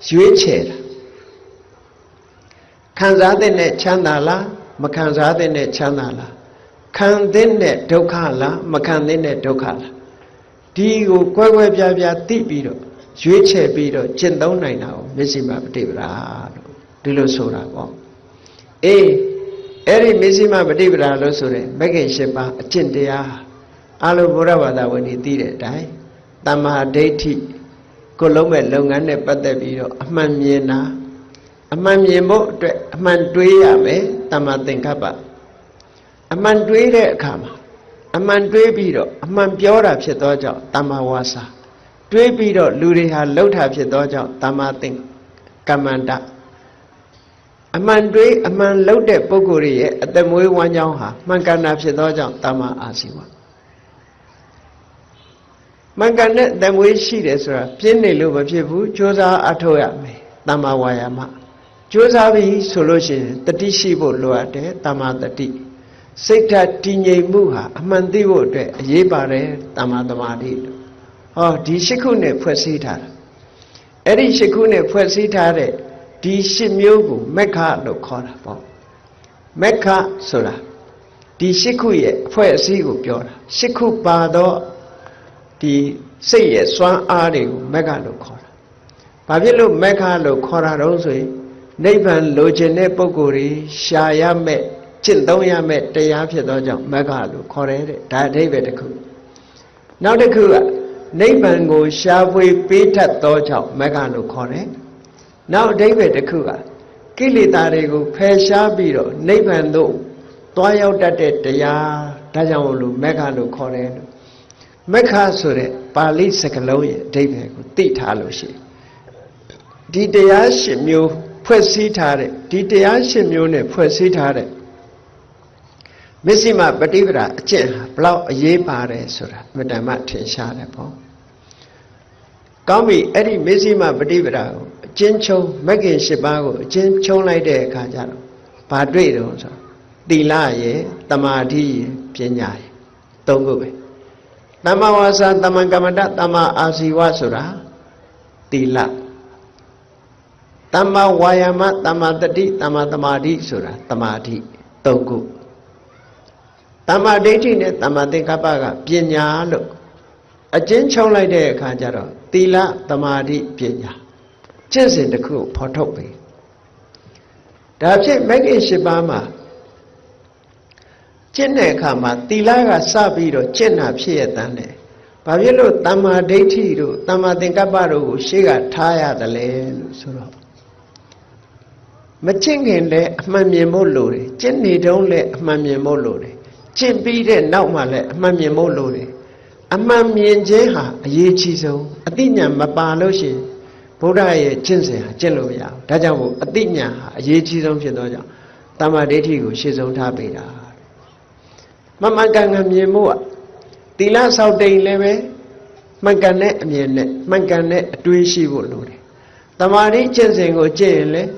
ရွေးချယ်တာခံစားတဲ့နဲ့ချမ်းသာလားမခံစားတဲ့နဲ့ချမ်းသာလားခံတဲ့နဲ့ဒုက္ခလားမခံတဲ့နဲ့ဒုက္ခလားဒီကိုကွဲကွဲပြားပြားသိပြီးတော့ရွေးချယ်ပြီးတော့ကျင့်သုံးနိုင်တာကိုမျက်စိမှပฏิပဒါလို့ဒီလိုဆိုတာပေါ့အေးအဲ့ဒီမျက်စိမှပฏิပဒါလို့ဆိုတဲ့မဂ္ဂင်၈ပါးအကျင့်တရားအလိုဘုရားဘာသာဝင်တွေသိတဲ့အတိုင်းတမ္မာဒိဋ္ဌိကိုလုံးမဲ့လုပ်ငန်းနဲ့ပတ်သက်ပြီးတော့အမှန်မြင်တာအမှန်မြင်ဖို့အတွက်အမှန်တွေးရမယ်တမ္မာသင်္ကပ္ပအမှန်တွေးတဲ့အခါမှာအမှန်တွေးပြီးတော့အမှန်ပြောတာဖြစ်သောကြောင့်တမ္မာဝါစာတွေးပြီးတော့လူတွေဟာလှုပ်တာဖြစ်သောကြောင့်တမ္မာသင်္ကမ္မန္တအမှန်တွေးအမှန်လှုပ်တဲ့ပုဂ္ဂိုလ်ရဲ့အသက်မွေးဝမ်းကြောင်းဟာမှန်ကန်တာဖြစ်သောကြောင့်တမ္မာအာဇီဝမှန်ကန်တဲ့အသက်မွေးရှိတယ်ဆိုတာပြင်းနေလို့မဖြစ်ဘူးကြိုးစားအထောက်ရမယ်တမ္မာဝါယာမကြိုးစားပြီးဆိုလို့ရှိရင်တတိရှိဖို့လိုအပ်တယ်တမ္မာတတိစိတ်ဓာတ်တည်ငြိမ်မှုဟာအမှန်သိဖို့အတွက်အရေးပါတယ်တမ္မာသမာဓိဟောဒီ၈ခုနဲ့ဖွဲ့စည်းထားတာအဲ့ဒီ၈ခုနဲ့ဖွဲ့စည်းထားတဲ့ဒီ၈မျိုးကိုမက္ခလို့ခေါ်တာပေါ့မက္ခဆိုတာဒီ၈ခုရဲ့အဖွဲ့အစည်းကိုပြောတာ၈ခုပါတော့ဒီစိတ်ရဲ့စွမ်းအားတွေကိုမက္ခလို့ခေါ်တာဘာဖြစ်လို့မက္ခလို့ခေါ်တာတော့ဆိုရင်နိဗ္ဗာန်လိုချင်တဲ့ပုဂ္ဂိုလ်တွေရှာရမဲ့ကျင့်သုံးရမဲ့တရားဖြစ်သောကြောင့်မက္ခလို့ခေါ်တယ်တဲ့ဒါအဓိပ္ပာယ်တစ်ခုနောက်တစ်ခုကနိဗ္ဗာန်ကိုရှာဖွေပေးတတ်သောကြောင့်မက္ခလို့ခေါ်တယ်နောက်အဓိပ္ပာယ်တစ်ခုကကိလေသာတွေကိုဖယ်ရှားပြီးတော့နိဗ္ဗာန်သို့သွားရောက်တတ်တဲ့တရားဒါကြောင့်လို့မက္ခလို့ခေါ်တယ်လို့မက္ခဆိုတဲ့ပါဠိစကားလုံးရဲ့အဓိပ္ပာယ်ကိုသိထားလို့ရှိရင်ဒီတရား၈မျိုးဖွဲ့စည်းထားတဲ့ဒီတရား၈မျိုးနဲ့ဖွဲ့စည်းထားတဲ့မစ္စည်းမပฏิပဒါအကျင့်ဟာဘလောက်အရေးပါတယ်ဆိုတာအမြဲတမ်းထင်ရှားတယ်ပေါ့ကောင်းပြီအဲ့ဒီမစ္စည်းမပฏิပဒါကိုအကျဉ်းချုပ်မဂ္ဂင်၈ပါးကိုအကျဉ်းချုပ်လိုက်တဲ့အခါကျတော့ဘာတွေ့တော့ဆိုသီလရဲ့တမာတိရဲ့ပညာရဲ့သုံးခုပဲတမ္မာဝါစာတမ္မာကမ္မတတမ္မာအာဇီဝဆိုတာသီလတမ္မာဝါယာမတမ္မာတတိတမ္မာသမာဓိဆိုတာသမာဓိသုံးခုတမ္မာဒိဋ္ဌိနဲ့တမ္မာသင်္ကပ္ပကပညာလို့အကျဉ်းချုပ်လိုက်တဲ့အခါကျတော့သီလသမာဓိပညာကျင့်စဉ်တစ်ခုဖော်ထုတ်ပြီဒါဖြစ်မဂ္ဂင်၈ပါးမှာကျင့်တဲ့အခါမှာသီလကစပြီးတော့ကျင့်တာဖြစ်ရတဲ့နဲ့ဘာဖြစ်လို့တမ္မာဒိဋ္ဌိတို့တမ္မာသင်္ကပ္ပတို့ကိုရှေ့ကထားရတယ်လဲလို့ဆိုတော့မကျင့်ခင်လည်းအမှန်မြင်ဖို့လိုတယ်ကျင့်နေတုန်းလည်းအမှန်မြင်ဖို့လိုတယ်ကျင့်ပြီးတဲ့နောက်မှလည်းအမှန်မြင်ဖို့လိုတယ်အမှန်မြင်ခြင်းဟာအရေးကြီးဆုံးအသိဉာဏ်မပါလို့ရှိရင်ဘုရားရဲ့ကျင့်စဉ်ဟာကျင့်လို့မရဘူးဒါကြောင့်မို့အသိဉာဏ်ဟာအရေးကြီးဆုံးဖြစ်သောကြောင့်တမ္မာဒိဋ္ဌိကိုရှေ့ဆုံးထားပေးတာမမှန်ကန်ကန်မြင်ဖို့ကသီလဆောက်တိန်လည်းပဲမှန်ကန်တဲ့အမြင်နဲ့မှန်ကန်တဲ့အတွေးရှိဖို့လိုတယ်တမာတိကျင့်စဉ်ကိုကျင့်ရင်လည်း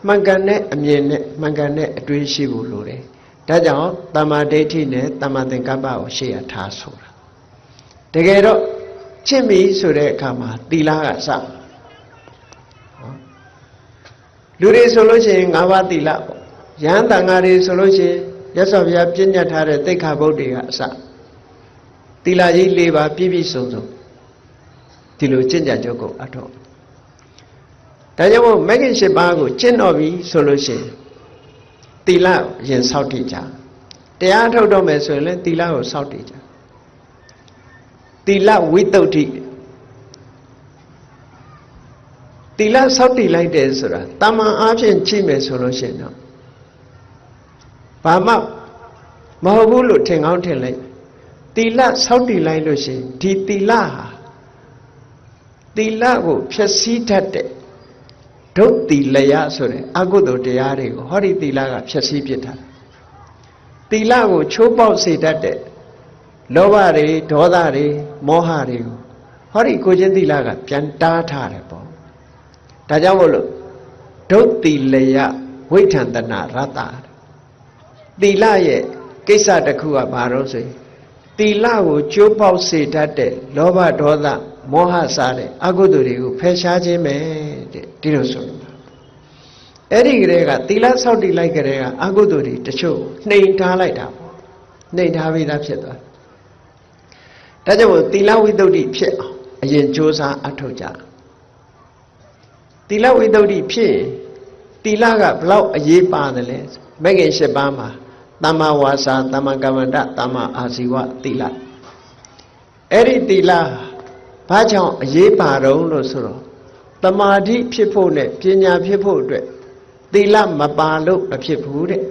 မှန်ကန်တဲ့အမြင်နဲ့မှန်ကန်တဲ့အတွေးရှိဖို့လိုတယ်ဒါကြောင့်တမ္မာဒိဋ္ဌိနဲ့တမ္မာသင်္ကပ္ပကိုရှေ့ရထားဆိုတာတကယ်တော့ကျင့်ပြီဆိုတဲ့အခါမှာသီလကစလူတွေဆိုလို့ရှိရင်၅ပါးသီလပေါ့ ယဟန်တန်ဃာတွေဆိုလို့ရှိရင်မြတ်စွာဘုရားပြညတ်ထားတဲ့သိက္ခာပုဒ်တွေကအစသီလကြီး၄ပါးပြည့်ပြည့်စုံစုံဒီလိုကျင့်ကြံကြုတ်ကိုအထောက်ဒါကြောင့်မို့မဂ္ဂင်၈ပါးကိုကျင့်တော်ပြီဆိုလို့ရှိရင်သီလရင်ဆောက်တည်ကြတရားထုတ်တော့မယ်ဆိုရင်လည်းသီလကိုဆောက်တည်ကြသီလဝိတ္တုဋ္ဌိသီလဆောက်တည်လိုက်တယ်ဆိုတာတာမန်အားဖြင့်ကြည့်မယ်ဆိုလို့ရှိရင်တော့ဘာမှမဟုတ်ဘူးလို့ထင်ကောင်းထင်လိုက်သီလဆောက်တည်လိုက်လို့ရှိရင်ဒီသီလဟာသီလကိုဖျက်ဆီးတတ်တဲ့ဒုတ်သီလယဆိုတဲ့အကုသိုလ်တရားတွေကိုဟောဒီသီလကဖျက်ဆီးပစ်ထားသီလကိုချိုးပေါက်စေတတ်တဲ့လောဘတွေဒေါသတွေမောဟတွေကိုဟောဒီကိုချင်းသီလကပြန်တားထားတယ်ပေါ့ဒါကြောင့်မို့လို့ဒုတ်သီလယဝိဋ္ဌန္တနာရတ္တသီလရဲ့ကိစ္စတစ်ခုကဘာလို့ဆိုရင်သီလကိုကျိုးပေါက်စေတတ်တဲ့လောဘဒေါသမောဟစတဲ့အကုသိုလ်တွေကိုဖယ်ရှားခြင်းပဲတဲ့ဒီလိုဆိုလို့အဲ့ဒီကလေးကသီလဆောက်တည်လိုက်ကြတဲ့ကအကုသိုလ်တွေတချို့နှိမ်ထားလိုက်တာပေါ့နှိမ်ထားပြီးသားဖြစ်သွားဒါကြောင့်သီလဝိတ္တုဋ္ဌိဖြစ်အောင်အရင်ကြိုးစားအထောက်ကြသီလဝိတ္တုဋ္ဌိဖြစ်သီလကဘလောက်အရေးပါတယ်လဲမဂ္ဂင်၈ပါးမှာသမ္မာဝါစာသမ္မာကမ္မန္တသမ္မာအာဇီဝသီလအဲ့ဒီသီလဘာကြောင့်အရေးပါတော့လို့ဆိုတော့တမာတိဖြစ်ဖို့နဲ့ပညာဖြစ်ဖို့အတွက်သီလမပါလို့မဖြစ်ဘူးတဲ့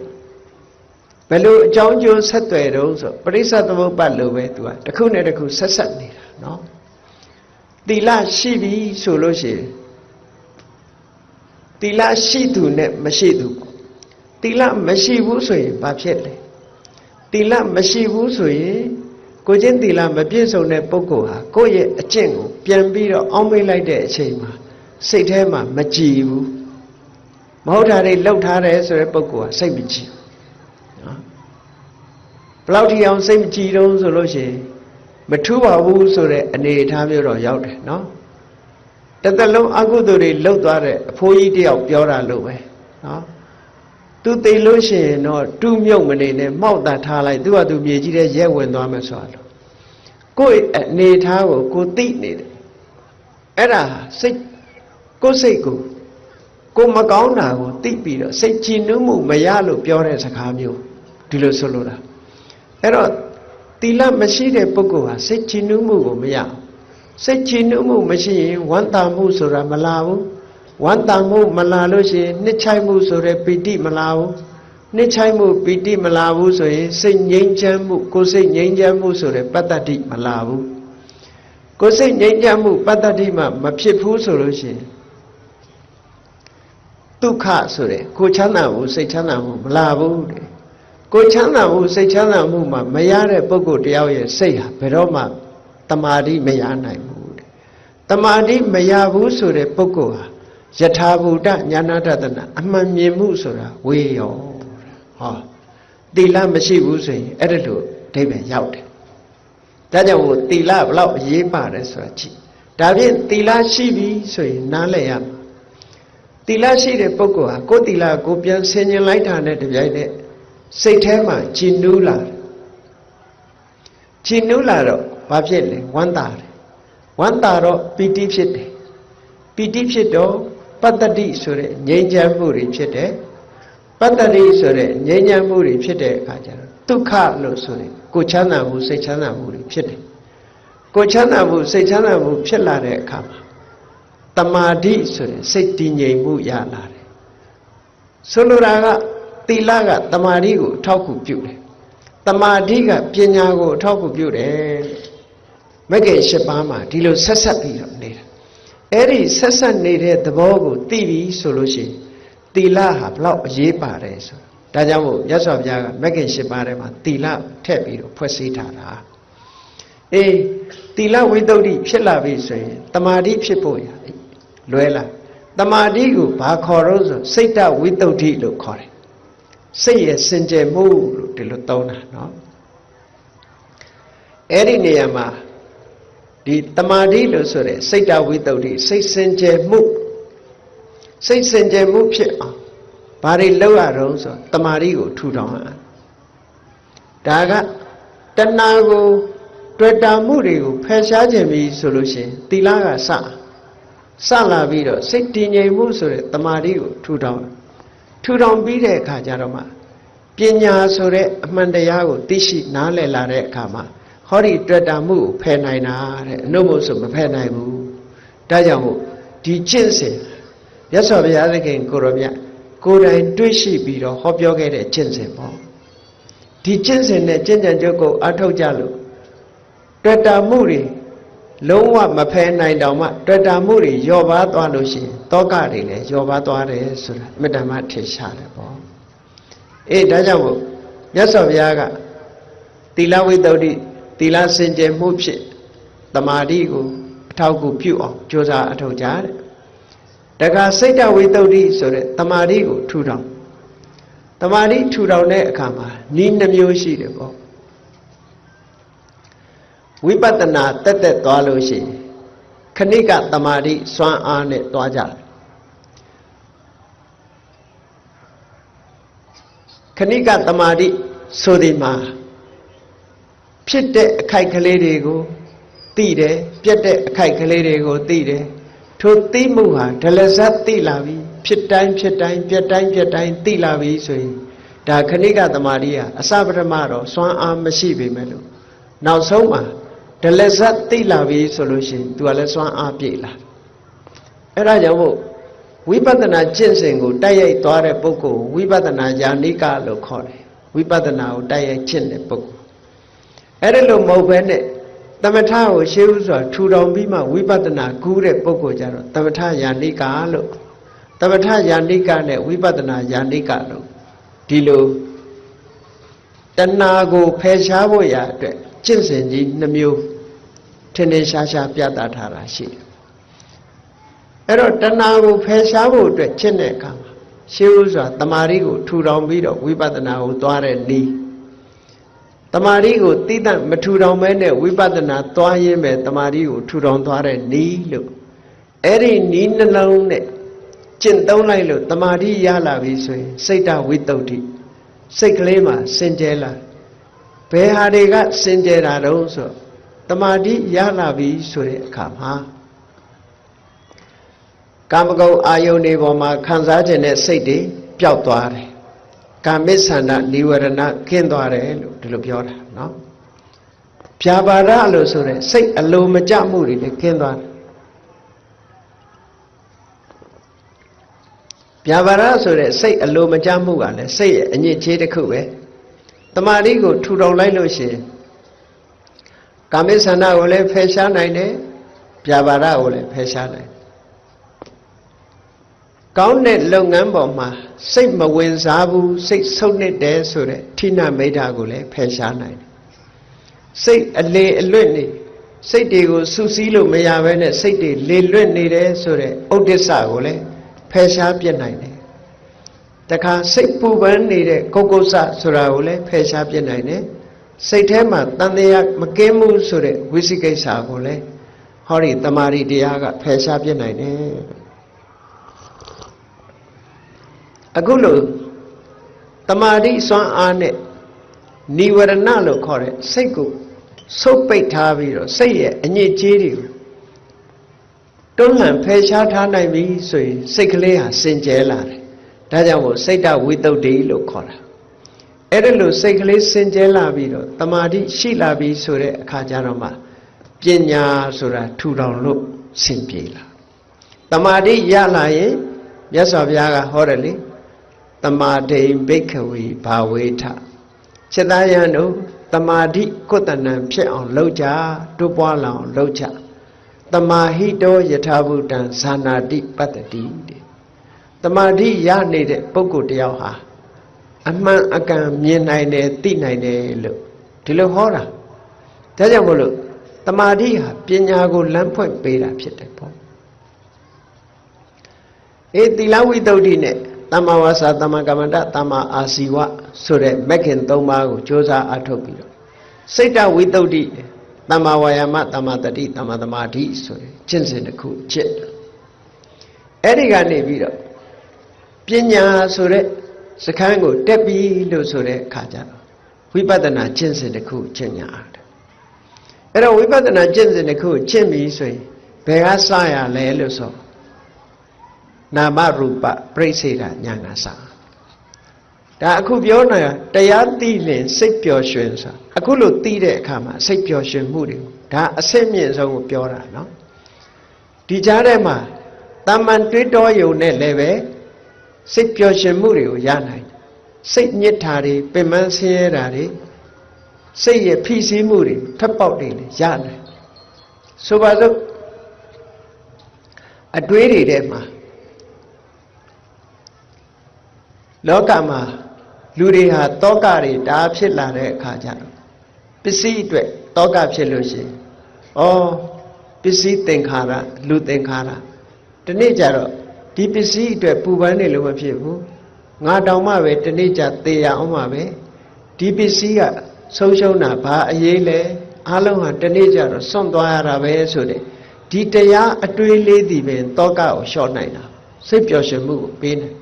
ဘယ်လိုအကြောင်းကျိုးဆက်သွယ်တော့ဆိုပရိစ္ဆေသမုပ္ပါလို့ပဲသူကတစ်ခုနဲ့တစ်ခုဆက်ဆက်နေတာနော်သီလရှိပြီဆိုလို့ရှိရင်သီလရှိသူနဲ့မရှိသူသီလမရှိဘူးဆိုရင်ဘာဖြစ်လဲသီလမရှိဘူးဆိုရင်ကိုချင်းသီလမပြည့်စုံတဲ့ပုဂ္ဂိုလ်ဟာကိုယ့်ရဲ့အကျင့်ကိုပြန်ပြီးတော့အောင်းမေးလိုက်တဲ့အချိန်မှာစိတ်ထဲမှာမကြည်ဘူးမဟုတ်တာတွေလှုပ်ထားတယ်ဆိုတဲ့ပုဂ္ဂိုလ်ကစိတ်မကြည်ဘူးနော်ဘယ်လောက်ထိအောင်စိတ်မကြည်တုံးဆိုလို့ရှိရင်မထူးပါဘူးဆိုတဲ့အနေအထားမျိုးတော့ရောက်တယ်နော်တစ်သက်လုံးအကုသိုလ်တွေလှုပ်သွားတဲ့အဖိုးကြီးတယောက်ပြောတာလို့ပဲနော်သူသိလို့ရှိရင်တော့တူးမြုပ်မနေနဲ့မှောက်တာထားလိုက်သူကသူမြေကြီးတဲ့ရဲဝင်သွားမယ်ဆိုတော့ကိုယ့်အနေထားကိုကိုသိနေတယ်အဲ့ဒါစိတ်ကိုယ်စိတ်ကိုမကောင်းတာကိုသိပြီးတော့စိတ်ကြည်နူးမှုမရလို့ပြောတဲ့စကားမျိုးဒီလိုဆိုလိုတာအဲ့တော့သီလမရှိတဲ့ပုဂ္ဂိုလ်ဟာစိတ်ကြည်နူးမှုကိုမရစိတ်ကြည်နူးမှုမရှိရင်ဝမ်းသာမှုဆိုတာမလာဘူးဝမ်းသာမှုမလာလို့ရှိရင်နှစ်ချိုက်မှုဆိုတဲ့ပီတိမလာဘူးနှစ်ချိုက်မှုပီတိမလာဘူးဆိုရင်စိတ်ငြိမ်းချမ်းမှုကိုယ်စိတ်ငြိမ်းချမ်းမှုဆိုတဲ့ပတ္တတိမလာဘူးကိုယ်စိတ်ငြိမ်းချမ်းမှုပတ္တတိမှမဖြစ်ဘူးဆိုလို့ရှိရင်ဒုက္ခဆိုတဲ့ကိုချမ်းသာမှုစိတ်ချမ်းသာမှုမလာဘူးတဲ့ကိုချမ်းသာမှုစိတ်ချမ်းသာမှုမှမရတဲ့ပုဂ္ဂိုလ်တယောက်ရဲ့စိတ်ဟာဘယ်တော့မှတမာတိမရနိုင်ဘူးတဲ့တမာတိမရဘူးဆိုတဲ့ပုဂ္ဂိုလ်ဟာယထာဘူတဉာဏတတနာအမှန်မြင်မှုဆိုတာဝေရောဟောသီလမရှိဘူးဆိုရင်အဲ့ဒါလိုအဓိပ္ပာယ်ရောက်တယ်ဒါကြောင့်သီလဘလောက်အရေးပါတယ်ဆိုတာကြည့်ဒါဖြင့်သီလရှိပြီဆိုရင်နားလည်ရမှာသီလရှိတဲ့ပုဂ္ဂိုလ်ဟာကိုယ်သီလကိုပြန်ဆင်ញင်လိုက်တာနဲ့တပြိုင်နက်စိတ်ထဲမှာကြည်နူးလာတယ်ကြည်နူးလာတော့ဘာဖြစ်လဲဝမ်းသာတယ်ဝမ်းသာတော့ပီတိဖြစ်တယ်ပီတိဖြစ်တော့ပတ္တတိဆိုတဲ့ငြိမ်းချမ်းမှုတွေဖြစ်တယ်ပတ္တတိဆိုတဲ့ငြိမ်းချမ်းမှုတွေဖြစ်တဲ့အခါကျတော့ဒုက္ခလို့ဆိုရင်ကိုချမ်းသာမှုစိတ်ချမ်းသာမှုတွေဖြစ်တယ်ကိုချမ်းသာမှုစိတ်ချမ်းသာမှုဖြစ်လာတဲ့အခါမှာတမာတိဆိုတဲ့စိတ်တည်ငြိမ်မှုရလာတယ်ဆိုလိုတာကသီလကတမာတိကိုအထောက်အကူပြုတယ်တမာတိကပညာကိုအထောက်အကူပြုတယ်မဂ္ဂင်၈ပါးမှာဒီလိုဆက်ဆက်ပြီးတော့နေတာအဲ့ဒီဆက်ဆက်နေတဲ့သဘောကိုသိပြီဆိုလို့ရှိရင်သီလဟာဘလောက်အရေးပါတယ်ဆိုဒါကြောင့်မို့မြတ်စွာဘုရားကမဂ္ဂင်၈ပါးထဲမှာသီလထည့်ပြီးတော့ဖွဲ့စည်းထားတာအေးသီလဝိတ္တုဋ္ဌိဖြစ်လာပြီဆိုရင်တမာတိဖြစ်ဖို့ရလွယ်လားတမာတိကိုဘာခေါ်တော့ဆိုစိတ်တဝိတ္တုဋ္ဌိလို့ခေါ်တယ်စိတ်ရဲ့စင်ကြယ်မှုလို့ဒီလိုသုံးတာနော်အဲ့ဒီနေရာမှာဒီတမာတိလို့ဆိုတဲ့စိတ်တဝိတ္တုဋ္ဌိစိတ်စင်ကြယ်မှုစိတ်စင်ကြယ်မှုဖြစ်အောင် ဘာတွေလောက်ရတော့ဆိုတမာရီကိုထူထောင်ရဒါကတဏှာကိုတွေ့တာမှုတွေကိုဖယ်ရှားခြင်းပြီဆိုလို့ရှိရင်သီလကစလာပြီးတော့စိတ်တည်ငြိမ်မှုဆိုတဲ့တမာရီကိုထူထောင်ပြီးတဲ့အခါကျတော့မှပညာဆိုတဲ့အမှန်တရားကိုသိရှိနားလည်လာတဲ့အခါမှာဟောဒီတွေ့တာမှုကိုဖယ်နိုင်တာတဲ့အနုမို့ဆိုမဖယ်နိုင်ဘူးဒါကြောင့်မို့ဒီကျင့်စဉ်မြတ်စွာဘုရားသခင်ကိုရောမြတ်ကိုယ်တိုင်တွေ့ရှိပြီးတော့ဟောပြောခဲ့တဲ့ကျင့်စဉ်ပေါ့ဒီကျင့်စဉ်နဲ့ကျင့်ကြံကြုတ်ကိုအထောက်ကြလို့တွေ့တာမှုတွေလုံးဝမဖယ်နိုင်တော့မှတွေ့တာမှုတွေလျော့ပါသွားလို့ရှိရင်တောကတွေလည်းလျော့ပါသွားတယ်ဆိုတာအမြဲတမ်းထင်ရှားတယ်ပေါ့အေးဒါကြောင့်မို့မြတ်စွာဘုရားကသီလဝိတ္တုသီလစင်ကြယ်မှုဖြင့်တမာတိကိုအထောက်အကူပြုအောင်ကြိုးစားအထောက်ကြတဲ့တခါစိတ်တဝိတ္တုဆိုတဲ့တမာတိကိုထူထောင်တမာတိထူထောင်တဲ့အခါမှာဤနှမျိုးရှိတယ်ပေါ့ဝိပဿနာတက်သွားလို့ရှိရင်ခဏိကတမာတိစွမ်းအားနဲ့သွားကြတယ်ခဏိကတမာတိဆိုဒီမှာဖြစ်တဲ့အခိုက်ကလေးတွေကိုသိတယ်ပြက်တဲ့အခိုက်ကလေးတွေကိုသိတယ်ထိုသိမှုဟာဒလဇတ်သိလာပြီဖြစ်တိုင်းပြက်တိုင်းသိလာပြီဆိုရင်ဒါခဏိကတမာတိဟာအစပထမတော့စွမ်းအားမရှိပေမဲ့လို့နောက်ဆုံးမှာဒလဇတ်သိလာပြီဆိုလို့ရှိရင် तू ကလည်းစွမ်းအားပြည့်လာအဲ့ဒါကြောင့်မို့ဝိပဿနာကျင့်စဉ်ကိုတိုက်ရိုက်သွားတဲ့ပုဂ္ဂိုလ်ဝိပဿနာယာနိကလို့ခေါ်တယ်ဝိပဿနာကိုတိုက်ရိုက်ကျင့်တဲ့ပုဂ္ဂိုလ်အဲ့ဒါလို့မဟုတ်ဘဲနဲ့သမထကိုရှေးဥစွာထူထောင်ပြီးမှဝိပဿနာကူးတဲ့ပုဂ္ဂိုလ်ကြတော့သမထယာနိကလို့သမထယာနိကနဲ့ဝိပဿနာယာနိကလို့ဒီလိုတဏှာကိုဖယ်ရှားဖို့ရာအတွက်ကျင့်စဉ်ကြီးနှမျိုးထင်ထင်ရှားရှားပြသထားတာရှိတယ်အဲ့တော့တဏှာကိုဖယ်ရှားဖို့အတွက်ကျင့်တဲ့အခါမှာရှေးဥစွာတမာရီကိုထူထောင်ပြီးတော့ဝိပဿနာကိုသွားတဲ့နည်းတမာရီကိုသိတတ်မထူထောင်မဲနဲ့ဝိပဿနာသွားရင်းပဲတမာရီကိုထူထောင်သွားတဲ့နည်းလို့အဲ့ဒီနည်းနှလုံးနဲ့ကျင့်သုံးလိုက်လို့တမာရီရလာပြီဆိုရင်စိတ်တဝိတ္တုစိတ်ကလေးမှာစင်ကြယ်လာဘယ်ဟာတွေကစင်ကြယ်တာတုံးဆိုတမာတိရလာပြီဆိုတဲ့အခါမှာကာမဂုဏ်အာယုန်တွေပေါ်မှာခံစားခြင်းနဲ့စိတ်တွေပျောက်သွားတယ်ကာမိစ္ဆန္ဒនិဝရဏခင်းသွားတယ်လို့ဒီလိုပြောတာနော်ဖြာပါဒလို့ဆိုတဲ့စိတ်အလိုမကျမှုတွေလည်းခင်းသွားတယ်ဖြာပါဒဆိုတဲ့စိတ်အလိုမကျမှုကလည်းစိတ်ရဲ့အညစ်အကြေးတစ်ခုပဲတမာတိကိုထူထောင်လိုက်လို့ရှိရင်ကာမိစ္ဆန္ဒကိုလည်းဖယ်ရှားနိုင်တယ်ဗျာပါဒကိုလည်းဖယ်ရှားနိုင်ကောင်းတဲ့လုပ်ငန်းပေါ်မှာစိတ်မဝင်စားဘူးစိတ်ဆုတ်နစ်တယ်ဆိုတဲ့ဌိနမိတ်တာကိုလည်းဖယ်ရှားနိုင်တယ်စိတ်အလေအလွတ်နေစိတ်တွေကိုစူးစီးလို့မရဘဲနဲ့စိတ်တွေလေလွတ်နေတယ်ဆိုတဲ့ဥဒ္ဒစ္စကိုလည်းဖယ်ရှားပြစ်နိုင်တယ်တခါစိတ်ပူပန်နေတဲ့ကုက္ကုဆဆိုတာကိုလည်းဖယ်ရှားပြစ်နိုင်တယ်စိတ်ထဲမှာတန်တရားမကင်းမှုဆိုတဲ့ဝိသိကိစ္စကိုလည်းဟောဒီတမာရီတရားကဖယ်ရှားပြစ်နိုင်တယ်အခုလို့တမာရီစွမ်းအားနဲ့និဝရဏလို့ခေါ်တဲ့စိတ်ကိုဆုပ်ပိတ်ထားပြီးတော့စိတ်ရဲ့အညစ်အကြေးတွေကိုတွန်းလှန်ဖယ်ရှားထားနိုင်ပြီဆိုရင်စိတ်ကလေးဟာစင်ကြယ်လာတယ်ဒါကြောင့်မို့စိတ်တဝိတ္တုလို့ခေါ်တာအဲ့ဒါလို့စိတ်ကလေးစင်ကြယ်လာပြီးတော့တမာတိရှိလာပြီဆိုတဲ့အခါကျတော့မှပညာဆိုတာထူထောင်လို့ဆင်ပြေလာတမာတိရလာရင်မြတ်စွာဘုရားကဟောတယ်လေတမာဒိဘိက္ခဝေဘာဝေထစိတ္တယံတို့တမာတိကုတ္တနံဖြစ်အောင်လုပ်ကြတိုးပွားလောင်လုပ်ကြတမာဟိတောယထာဘုဒ္ဓံဇာနာတိပတ္တိတမာတိရနေတဲ့ပုဂ္ဂိုလ်တယောက်ဟာအမှန်အကန်မြင်နိုင်တယ်သိနိုင်တယ်လို့ဒီလိုဟောတာဒါကြောင့်မို့လို့တမာတိဟာပညာကိုလမ်းဖွင့်ပေးတာဖြစ်တယ်ပေါ့သီလဝိတ္တုနဲ့သမ္မာဝါစာသမ္မာကမ္မန္တသမ္မာအာစီဝဆိုတဲ့မဂ်ခင်၃ပါးကိုကြိုးစားအထုတ်ပြီးတော့စိတ်တဝိတ္တုသမ္မာဝါယာမသမ္မာတတိသမ္မာသမာဓိဆိုတဲ့ကျင့်စဉ်တစ်ခုကျင့်အဲ့ဒီကနေပြီးတော့ ပညာဆိုတဲ့စခန်းကိုတက်ပြီလို့ဆိုတဲ့အခါကျတော့ဝိပဿနာကျင့်စဉ်တစ်ခုကျင့်ညာတယ်အဲ့တော့ဝိပဿနာကျင့်စဉ်တစ်ခုကျင့်ပြီဆိုရင်ဘယ်ကစရလဲလို့ဆိုနာမရူပပြိစေတာညာကစဒါအခုပြောနေတာတရားသိရင်စိတ်ပျော်ရွှင်ဆိုအခုလို့သိတဲ့အခါမှာစိတ်ပျော်ရွှင်မှုတွေဒါအစစ်မြင့်ဆုံးကိုပြောတာနော်ဒီကြားထဲမှာတာမန်တွေးတောယုံနဲ့လည်းပဲစိတ်ပျော်ရွှင်မှုတွေကိုရနိုင်တယ်စိတ်ညစ်တာတွေပင်ပန်းဆင်းရဲတာတွေစိတ်ရဲ့ဖိစီးမှုတွေထွက်ပေါက်တွေလည်းရနိုင်ဆိုပါစို့အတွေးတွေထဲမှာလောကမှာလူတွေဟာတောကတွေဒါဖြစ်လာတဲ့အခါကျတော့ပစ္စည်းအတွက်တောကဖြစ်လို့ရှိရင်ပစ္စည်းသင်္ခါရလူသင်္ခါရဒီနေ့ကျတော့ဒီပစ္စည်းအတွက်ပူပန်နေလို့မဖြစ်ဘူးငါတောင်မှပဲဒီနေ့ကျသေရအောင်ပါပဲဒီပစ္စည်းကဆုံးရှုံးတာဘာအရေးလဲအားလုံးဟာဒီနေ့ကျတော့စွန့်သွားရတာပဲဆိုတဲ့ဒီတရားအတွေးလေးဒီပင်တောကကိုလျှော့နိုင်တာစိတ်ပျော်ရွှင်မှုကိုပေးနိုင်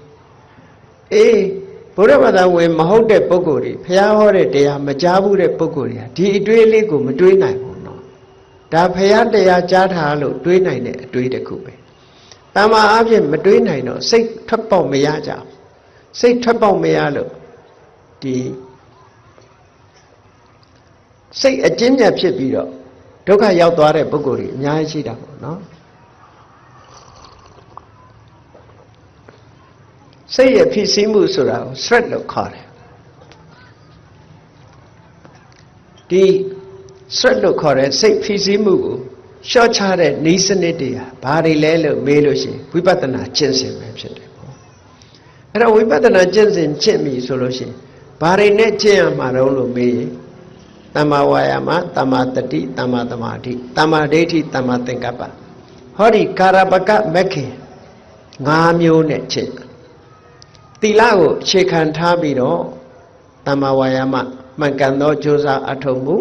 ဘုရားဘာသာဝင်မဟုတ်တဲ့ပုဂ္ဂိုလ်တွေဘုရားဟောတဲ့တရားမကြားဘူးတဲ့ပုဂ္ဂိုလ်တွေကဒီအတွေးလေးကိုမတွေးနိုင်ဘူးနော်ဒါဘုရားတရားကြားထားလို့တွေးနိုင်တဲ့အတွေးတစ်ခုပဲတမ္မာအဖြစ်မတွေးနိုင်တော့စိတ်ထွက်ပေါက်မရကြဘူးစိတ်ထွက်ပေါက်မရလို့ဒီစိတ်အကျဉ်းညက်ဖြစ်ပြီးတော့ဒုက္ခရောက်သွားတဲ့ပုဂ္ဂိုလ်တွေအများကြီးရှိတာပေါ့နော်စိတ်ရဲ့ဖြစ်စည်းမှုဆိုတာကို stress လို့ခေါ်တယ်ဒီ stress လို့ခေါ်တဲ့စိတ်ဖြစ်စည်းမှုကိုလျှော့ချတဲ့နည်းစနစ်တွေဟာဘာတွေလဲလို့မေးလို့ရှိရင်ဝိပဿနာကျင့်စဉ်ပဲဖြစ်တယ်ပေါ့အဲ့တော့ဝိပဿနာကျင့်စဉ်ကျင့်ပြီဆိုလို့ရှိရင်ဘာတွေနဲ့ကျင့်ရမှာတော့လို့မေးရင်တမ္မာဝါယာမတမ္မာတတိတမ္မာသမာဓိတမ္မာဒိဋ္ဌိတမ္မာသင်္ကပ္ပဟောဒီကာရပကမက္ခေ၅မျိုးနဲ့ကျင့်သီလကိုအခြေခံထားပြီးတော့တမ္မာဝါယာမမှန်ကန်သောကြိုးစားအထောက်မှု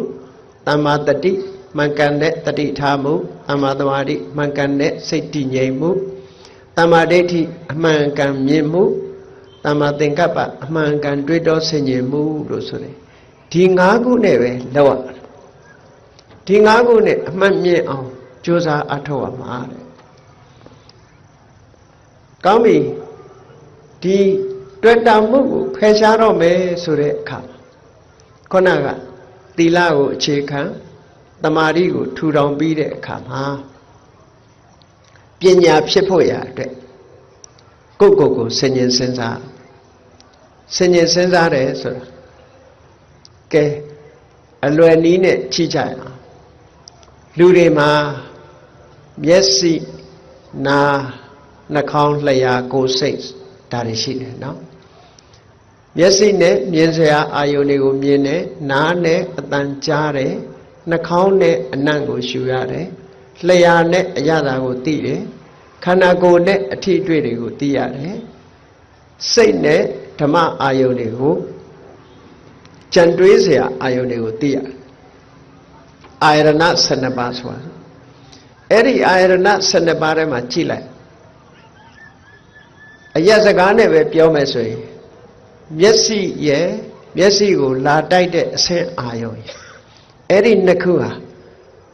တမ္မာတတိမှန်ကန်တဲ့တတိထားမှုတမ္မာသမာဓိမှန်ကန်တဲ့စိတ်တည်ငြိမ်မှုတမ္မာဒိဋ္ဌိအမှန်ကန်မြင်မှုတမ္မာသင်္ကပ္ပအမှန်ကန်တွေးတောဆင်ခြင်မှုလို့ဆိုတယ်ဒီ၅ခုနဲ့ပဲလောက်ရဒီ၅ခုနဲ့အမှန်မြင်အောင်ကြိုးစားအထောက်ရမှာတဲ့ကောင်းပြီဒီတွေ့တာမှုကိုဖယ်ရှားတော့မယ်ဆိုတဲ့အခါခုနကသီလကိုအခြေခံသမာဓိကိုထူထောင်ပြီးတဲ့အခါမှာပညာဖြစ်ဖို့ရအတွက်ကိုယ်ဆင်ញင်စဉ်းစားတယ်ဆိုတာကဲအလွယ်နည်းနဲ့ကြည့်ကြရအောင်လူတွေမှာမျက်စိနားနှာခေါင်းလျှာကိုယ်စိတ်ဒါတွေရှိတယ်နော်မျက်စိနဲ့မြင်စရာအာယုန်တွေကိုမြင်တယ်နားနဲ့အသံကြားတယ်နှာခေါင်းနဲ့အနံ့ကိုရှူရတယ်လျှာနဲ့အရသာကိုသိတယ်ခန္ဓာကိုယ်နဲ့အထီးတွေ့တွေကိုသိရတယ်စိတ်နဲ့ဓမ္မအာယုန်တွေကိုကြံတွေးစရာအာယုန်တွေကိုသိရတယ်အာယရဏ12ပါးဆိုတာအဲ့ဒီအာယရဏ12ပါးထဲမှာကြည့်လိုက်အရက်စကားနဲ့ပဲပြောမယ်ဆိုရင်မျက်စိရဲ့မျက်စိကိုလာတိုက်တဲ့အဆင်းအာယုန်အဲ့ဒီနှစ်ခုဟာ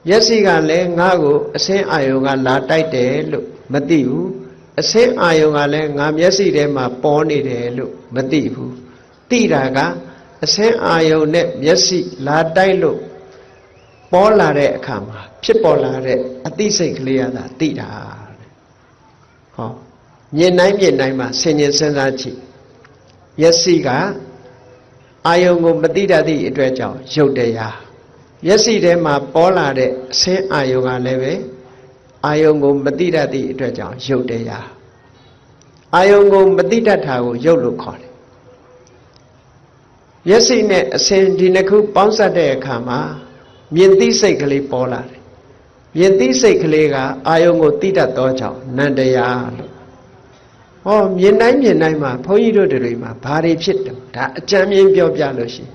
မျက်စိကလည်းငါ့ကိုအဆင်းအာယုန်ကလာတိုက်တယ်လို့မသိဘူးအဆင်းအာယုန်ကလည်းငါမျက်စိထဲမှာပေါ်နေတယ်လို့မသိဘူးသိတာကအဆင်းအာယုန်နဲ့မျက်စိလာတိုက်လို့ပေါ်လာတဲ့အခါမှာဖြစ်ပေါ်လာတဲ့အသိစိတ်ကလေးရတာသိတာဟောမြင်တိုင်းမှာဆင်ញင်စဉ်းစားကြည့်မျက်စိကအာယုန်ကိုမသိတတ်သည့်အတွက်ကြောင့်ရုပ်တရားမျက်စိထဲမှာပေါ်လာတဲ့အဆင်းအာယုန်ကလည်းပဲအာယုန်ကိုမသိတတ်သည့်အတွက်ကြောင့်ရုပ်တရားအာယုန်ကိုမသိတတ်တာကိုရုပ်လို့ခေါ်တယ်မျက်စိနဲ့အဆင်းဒီနှစ်ခုပေါင်းစပ်တဲ့အခါမှာမြင်သိစိတ်ကလေးပေါ်လာတယ်မြင်သိစိတ်ကလေးကအာယုန်ကိုသိတတ်သောကြောင့်နန္တရားလို့ဟောမြင်တိုင်းမှာဘုန်းကြီးတို့တွေမှာဘာတွေဖြစ်တယ်ဒါအကြမ်းမြင်ပြောပြလို့ရှိရင်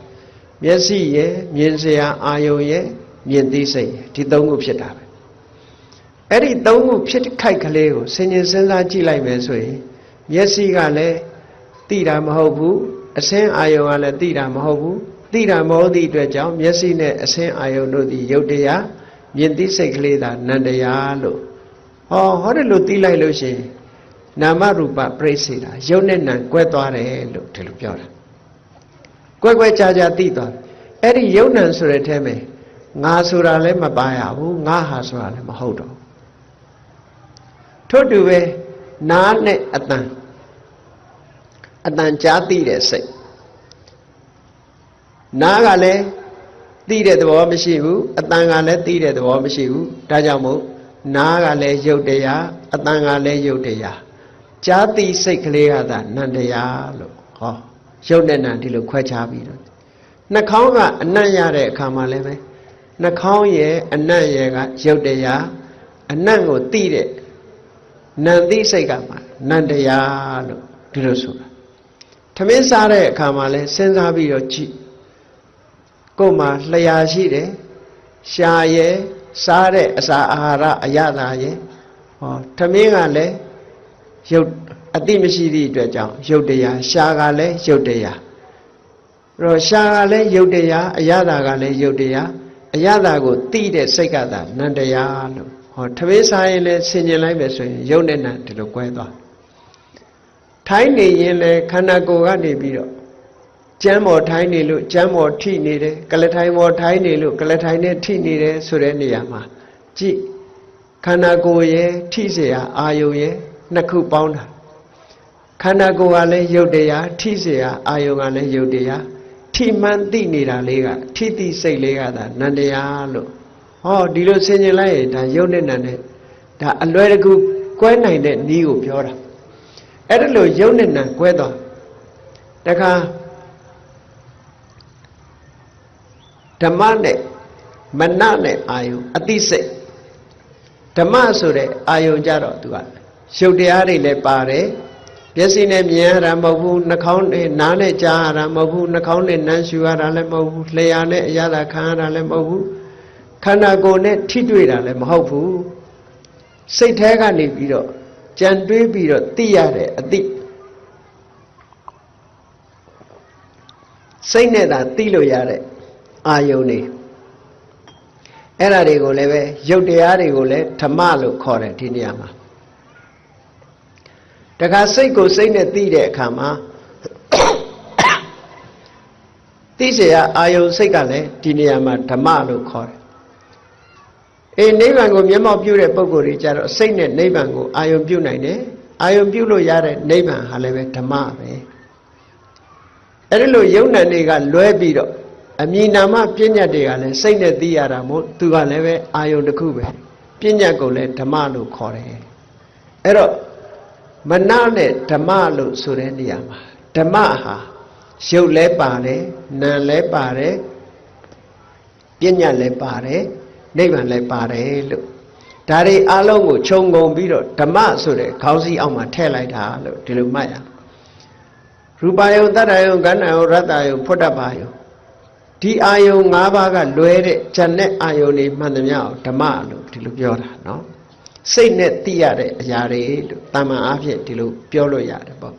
မျက်စိရဲ့မြင်စရာအာယုန်ရဲ့မြင်သိစိတ်ရဲ့ဒီသုံးခုဖြစ်တာပဲအဲ့ဒီသုံးခုဖြစ်ခိုက်ကလေးကိုဆင်ញင်စဉ်းစားကြည့်လိုက်မယ်ဆိုရင် မျက်စိကလည်းသိတာမဟုတ်ဘူးအစင်းအာယုံကလည်းသိတာမဟုတ်ဘူးသိတာမဟုတ်သည့်အတွက်ကြောင့်မျက်စိနဲ့အစင်းအာယုံတို့သည်ယုတ်တရားမြင်သိစိတ်ကလေးသာနန္တရားလို့ဟောတယ်လို့သိလိုက်လို့ရှိရင်နာမရူပပြိစေတာယုတ်နဲ့နံကွဲသွားတယ်လို့ဒီလိုပြောတာကွဲခြားသိသွားအဲ့ဒီယုတ်နံဆိုတဲ့ထဲမှာငါဆိုတာလည်းမပါရဘူးငါဟာဆိုတာလည်းမဟုတ်တော့ထို့တူပဲနားနဲ့အတန်ကြားသိတဲ့စိတ်နားကလည်းသိတဲ့သဘောမရှိဘူးအတန်ကလည်းသိတဲ့သဘောမရှိဘူးဒါကြောင့်မို့နားကလည်းယုတ်တရားအတန်ကလည်းယုတ်တရားကြားသိစိတ်ကလေးကသာနန္တရားလို့ယုတ်နဲ့နံဒီလိုခွဲခြားပြီးတော့နှာခေါင်းကအနံ့ရတဲ့အခါမှာလည်းပဲနှာခေါင်းရဲ့အနံ့ရဲ့ကယုတ်တရားအနံ့ကိုသိတဲ့နံသိစိတ်ကမှနန္တရားလို့ဒီလိုဆိုတာထမင်းစားတဲ့အခါမှာလဲစဉ်းစားပြီးတော့ကြည့်ကိုယ်မှာလျှာရှိတယ်ရှားရဲ့စားတဲ့အစာအာဟာရအရသာရဲ့ထမင်းကလည်းရုပ်အတိမရှိသည့်အတွက်ကြောင့်ရုပ်တရားရှားကလည်းရုပ်တရားတော့ရှားကလည်းရုပ်တရားအရသာကလည်းရုပ်တရားအရသာကိုသိတဲ့စိတ်ကသာနန္တရားလို့ထမင်းစားရင်လည်းဆင်ញင်လိုက်မယ်ဆိုရင်ရုပ်နဲ့နံဒီလိုကွဲသွားထိုင်းနေရင်လည်းခန္ဓာကိုယ်ကနေပြီးတော့ကျမ်းပေါ်ထိုင်းနေလို့ကျမ်းပေါ်ထိနေတယ်ကလထိုင်ပေါ်ထိုင်းနေလို့ကလထိုင်နဲ့ထိနေတယ်ဆိုတဲ့နေရာမှာကြည့်ခန္ဓာကိုယ်ရဲ့ထိเสียအာယုံရဲ့နှစ်ခုပေါင်းတာခန္ဓာကိုယ်ကလည်းယုတ်တရားထိเสียအာယုံကလည်းယုတ်တရားထိမှန်သိနေတာလေးကထိသိစိတ်လေးကသာနန္တရားလို့ဒီလိုဆင်ញင်လိုက်ရင်ဒါယုတ်နဲ့နံနဲ့ဒါအလွယ်တကူကွဲနိုင်တဲ့နည်းကိုပြောတာအဲ့ဒါလို့ယုတ်နဲ့နံကွဲသွားတခါဓမ္မနဲ့မနနဲ့အာယုအသိစိတ်ဓမ္မဆိုတဲ့အာယုကြတော့သူကရုပ်တရားတွေလည်းပါတယ်မျက်စိနဲ့မြင်ရတာမဟုတ်ဘူးနှာခေါင်းနဲ့နားနဲ့ကြားရတာမဟုတ်ဘူးနှာခေါင်းနဲ့နမ်းရှူရတာလည်းမဟုတ်ဘူးလျှာနဲ့အရသာခံရတာလည်းမဟုတ်ဘူးခန္ဓာကိုယ်နဲ့ထိတွေ့တာလည်းမဟုတ်ဘူးစိတ်แท้ကနေပြီးတော့ကြံတွေးပြီးတော့သိရတဲ့အသိစိတ်နဲ့သာသိလို့ရတဲ့အာယုန်နေအဲ့ဒါတွေကိုလည်းပဲရုပ်တရားတွေကိုလည်းဓမ္မလို့ခေါ်တယ်ဒီနေရာမှာတခါစိတ်ကိုစိတ်နဲ့သိတဲ့အခါမှာသိเสียအာယုန်စိတ်ကလည်းဒီနေရာမှာဓမ္မလို့ခေါ်တယ်နိဗ္ဗာန်ကိုမျက်မှောက်ပြုတဲ့ပုဂ္ဂိုလ်တွေကြတော့စိတ်နဲ့နိဗ္ဗာန်ကိုအာယုန်ပြုနိုင်တယ်အာယုန်ပြုလို့ရတဲ့နိဗ္ဗာန်ဟာလည်းပဲဓမ္မပဲအဲ့ဒီလိုယုံ nant တွေကလွဲပြီးတော့အမြင်နာမပညာတွေကလည်းစိတ်နဲ့သိရတာမို့သူကလည်းပဲအာယုန်တစ်ခုပဲပညာကိုလည်းဓမ္မလို့ခေါ်တယ်အဲ့တော့မနနဲ့ဓမ္မလို့ဆိုတဲ့နေရာမှာဓမ္မဟာရုပ်လည်းပါတယ်နာမ်လည်းပါတယ်ပညာလည်းပါတယ်နိဗ္ဗာန်လည်းပါတယ်လို့ဒါတွေအလုံးကိုခြုံငုံပြီးတော့ဓမ္မဆိုတဲ့ခေါင်းစည်းအောက်မှာထည့်လိုက်တာလို့ဒီလိုမှတ်ရရူပယုံတတ္တယုံကဏ္ဍယုံရတ္တယုံဖွတ်တပါယုံဒီအာယုံ၅ပါးကလွဲတဲ့ဉာဏ်နဲ့အာယုံတွေမှန်သမျှဓမ္မလို့ဒီလိုပြောတာနော်စိတ်နဲ့သိရတဲ့အရာတွေလို့တာမန်အားဖြင့်ဒီလိုပြောလို့ရတယ်ပေါ့